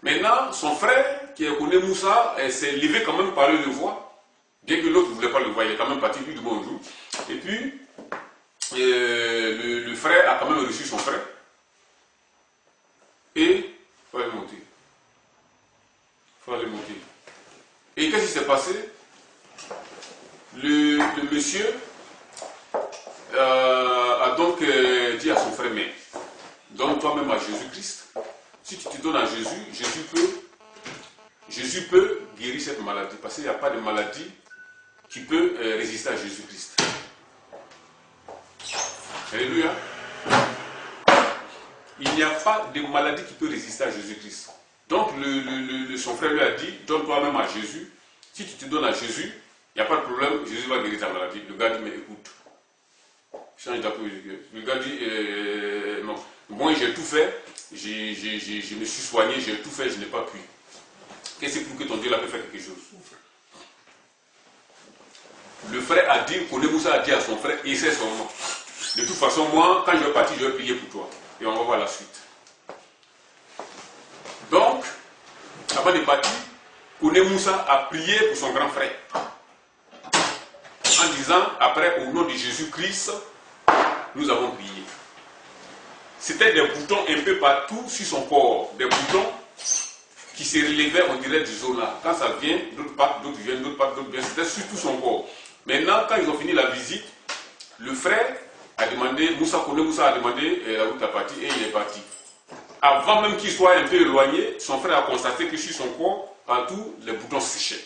Maintenant, son frère, qui est Koné Moussa, s'est levé quand même par le voir. Bien que l'autre ne voulait pas le voir, il est quand même parti, lui, du bonjour. Et puis, le frère a quand même reçu son frère. Et il faut aller monter. Et qu'est-ce qui s'est passé? Le monsieur a donc dit à son frère, mais donne toi-même à Jésus-Christ. Si tu te donnes à Jésus, Jésus peut guérir cette maladie. Parce qu'il n'y a pas de maladie qui peut résister à Jésus-Christ. Alléluia. Il n'y a pas de maladie qui peut résister à Jésus-Christ. Donc son frère lui a dit, donne toi-même à Jésus. Si tu te donnes à Jésus, il n'y a pas de problème, Jésus va guérir ta maladie. Le gars dit, mais écoute, change d'approche. Le gars dit, non, moi j'ai tout fait, je me suis soigné, j'ai tout fait, je n'ai pas pu. Qu'est-ce que c'est pour que ton Dieu là peut faire quelque chose? Le frère a dit, Koné Moussa a dit à son frère, essaie son nom. De toute façon, moi, quand je vais partir, je vais prier pour toi. Et on va voir la suite. Donc, avant de partir, Koné Moussa a prié pour son grand frère. En disant, après, au nom de Jésus-Christ, nous avons prié. C'était des boutons un peu partout sur son corps. Des boutons qui se relevaient, on dirait, du zona. Quand ça vient, d'autres partent, d'autres viennent, d'autres partent, d'autres viennent. C'était sur tout son corps. Maintenant, quand ils ont fini la visite, le frère a demandé, Koné Moussa a demandé la route à partir et il est parti. Avant même qu'il soit un peu éloigné, son frère a constaté que sur son corps, partout, les boutons séchaient.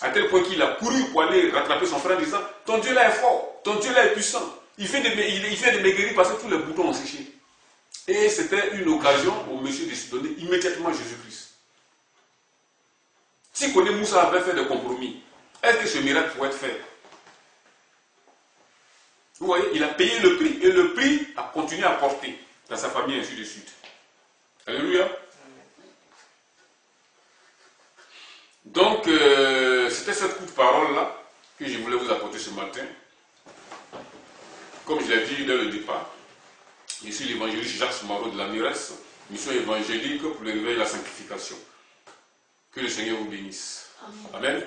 À tel point qu'il a couru pour aller rattraper son frère en disant, ton Dieu là est fort, ton Dieu là est puissant. Il fait de me guérir parce que tous les boutons ont séché. Et c'était une occasion au monsieur de se donner immédiatement à Jésus-Christ. Si Koné Moussa avait fait des compromis, est-ce que ce miracle pourrait être fait? Vous voyez, il a payé le prix et le prix a continué à porter dans sa famille et ainsi de suite. Alléluia. Donc, c'était cette courte parole-là que je voulais vous apporter ce matin. Comme je l'ai dit dès le départ, je suis l'évangéliste Jacques Soumaro de la MIRES, mission évangélique pour le réveil et la sanctification. Que le Seigneur vous bénisse. Amen. Amen.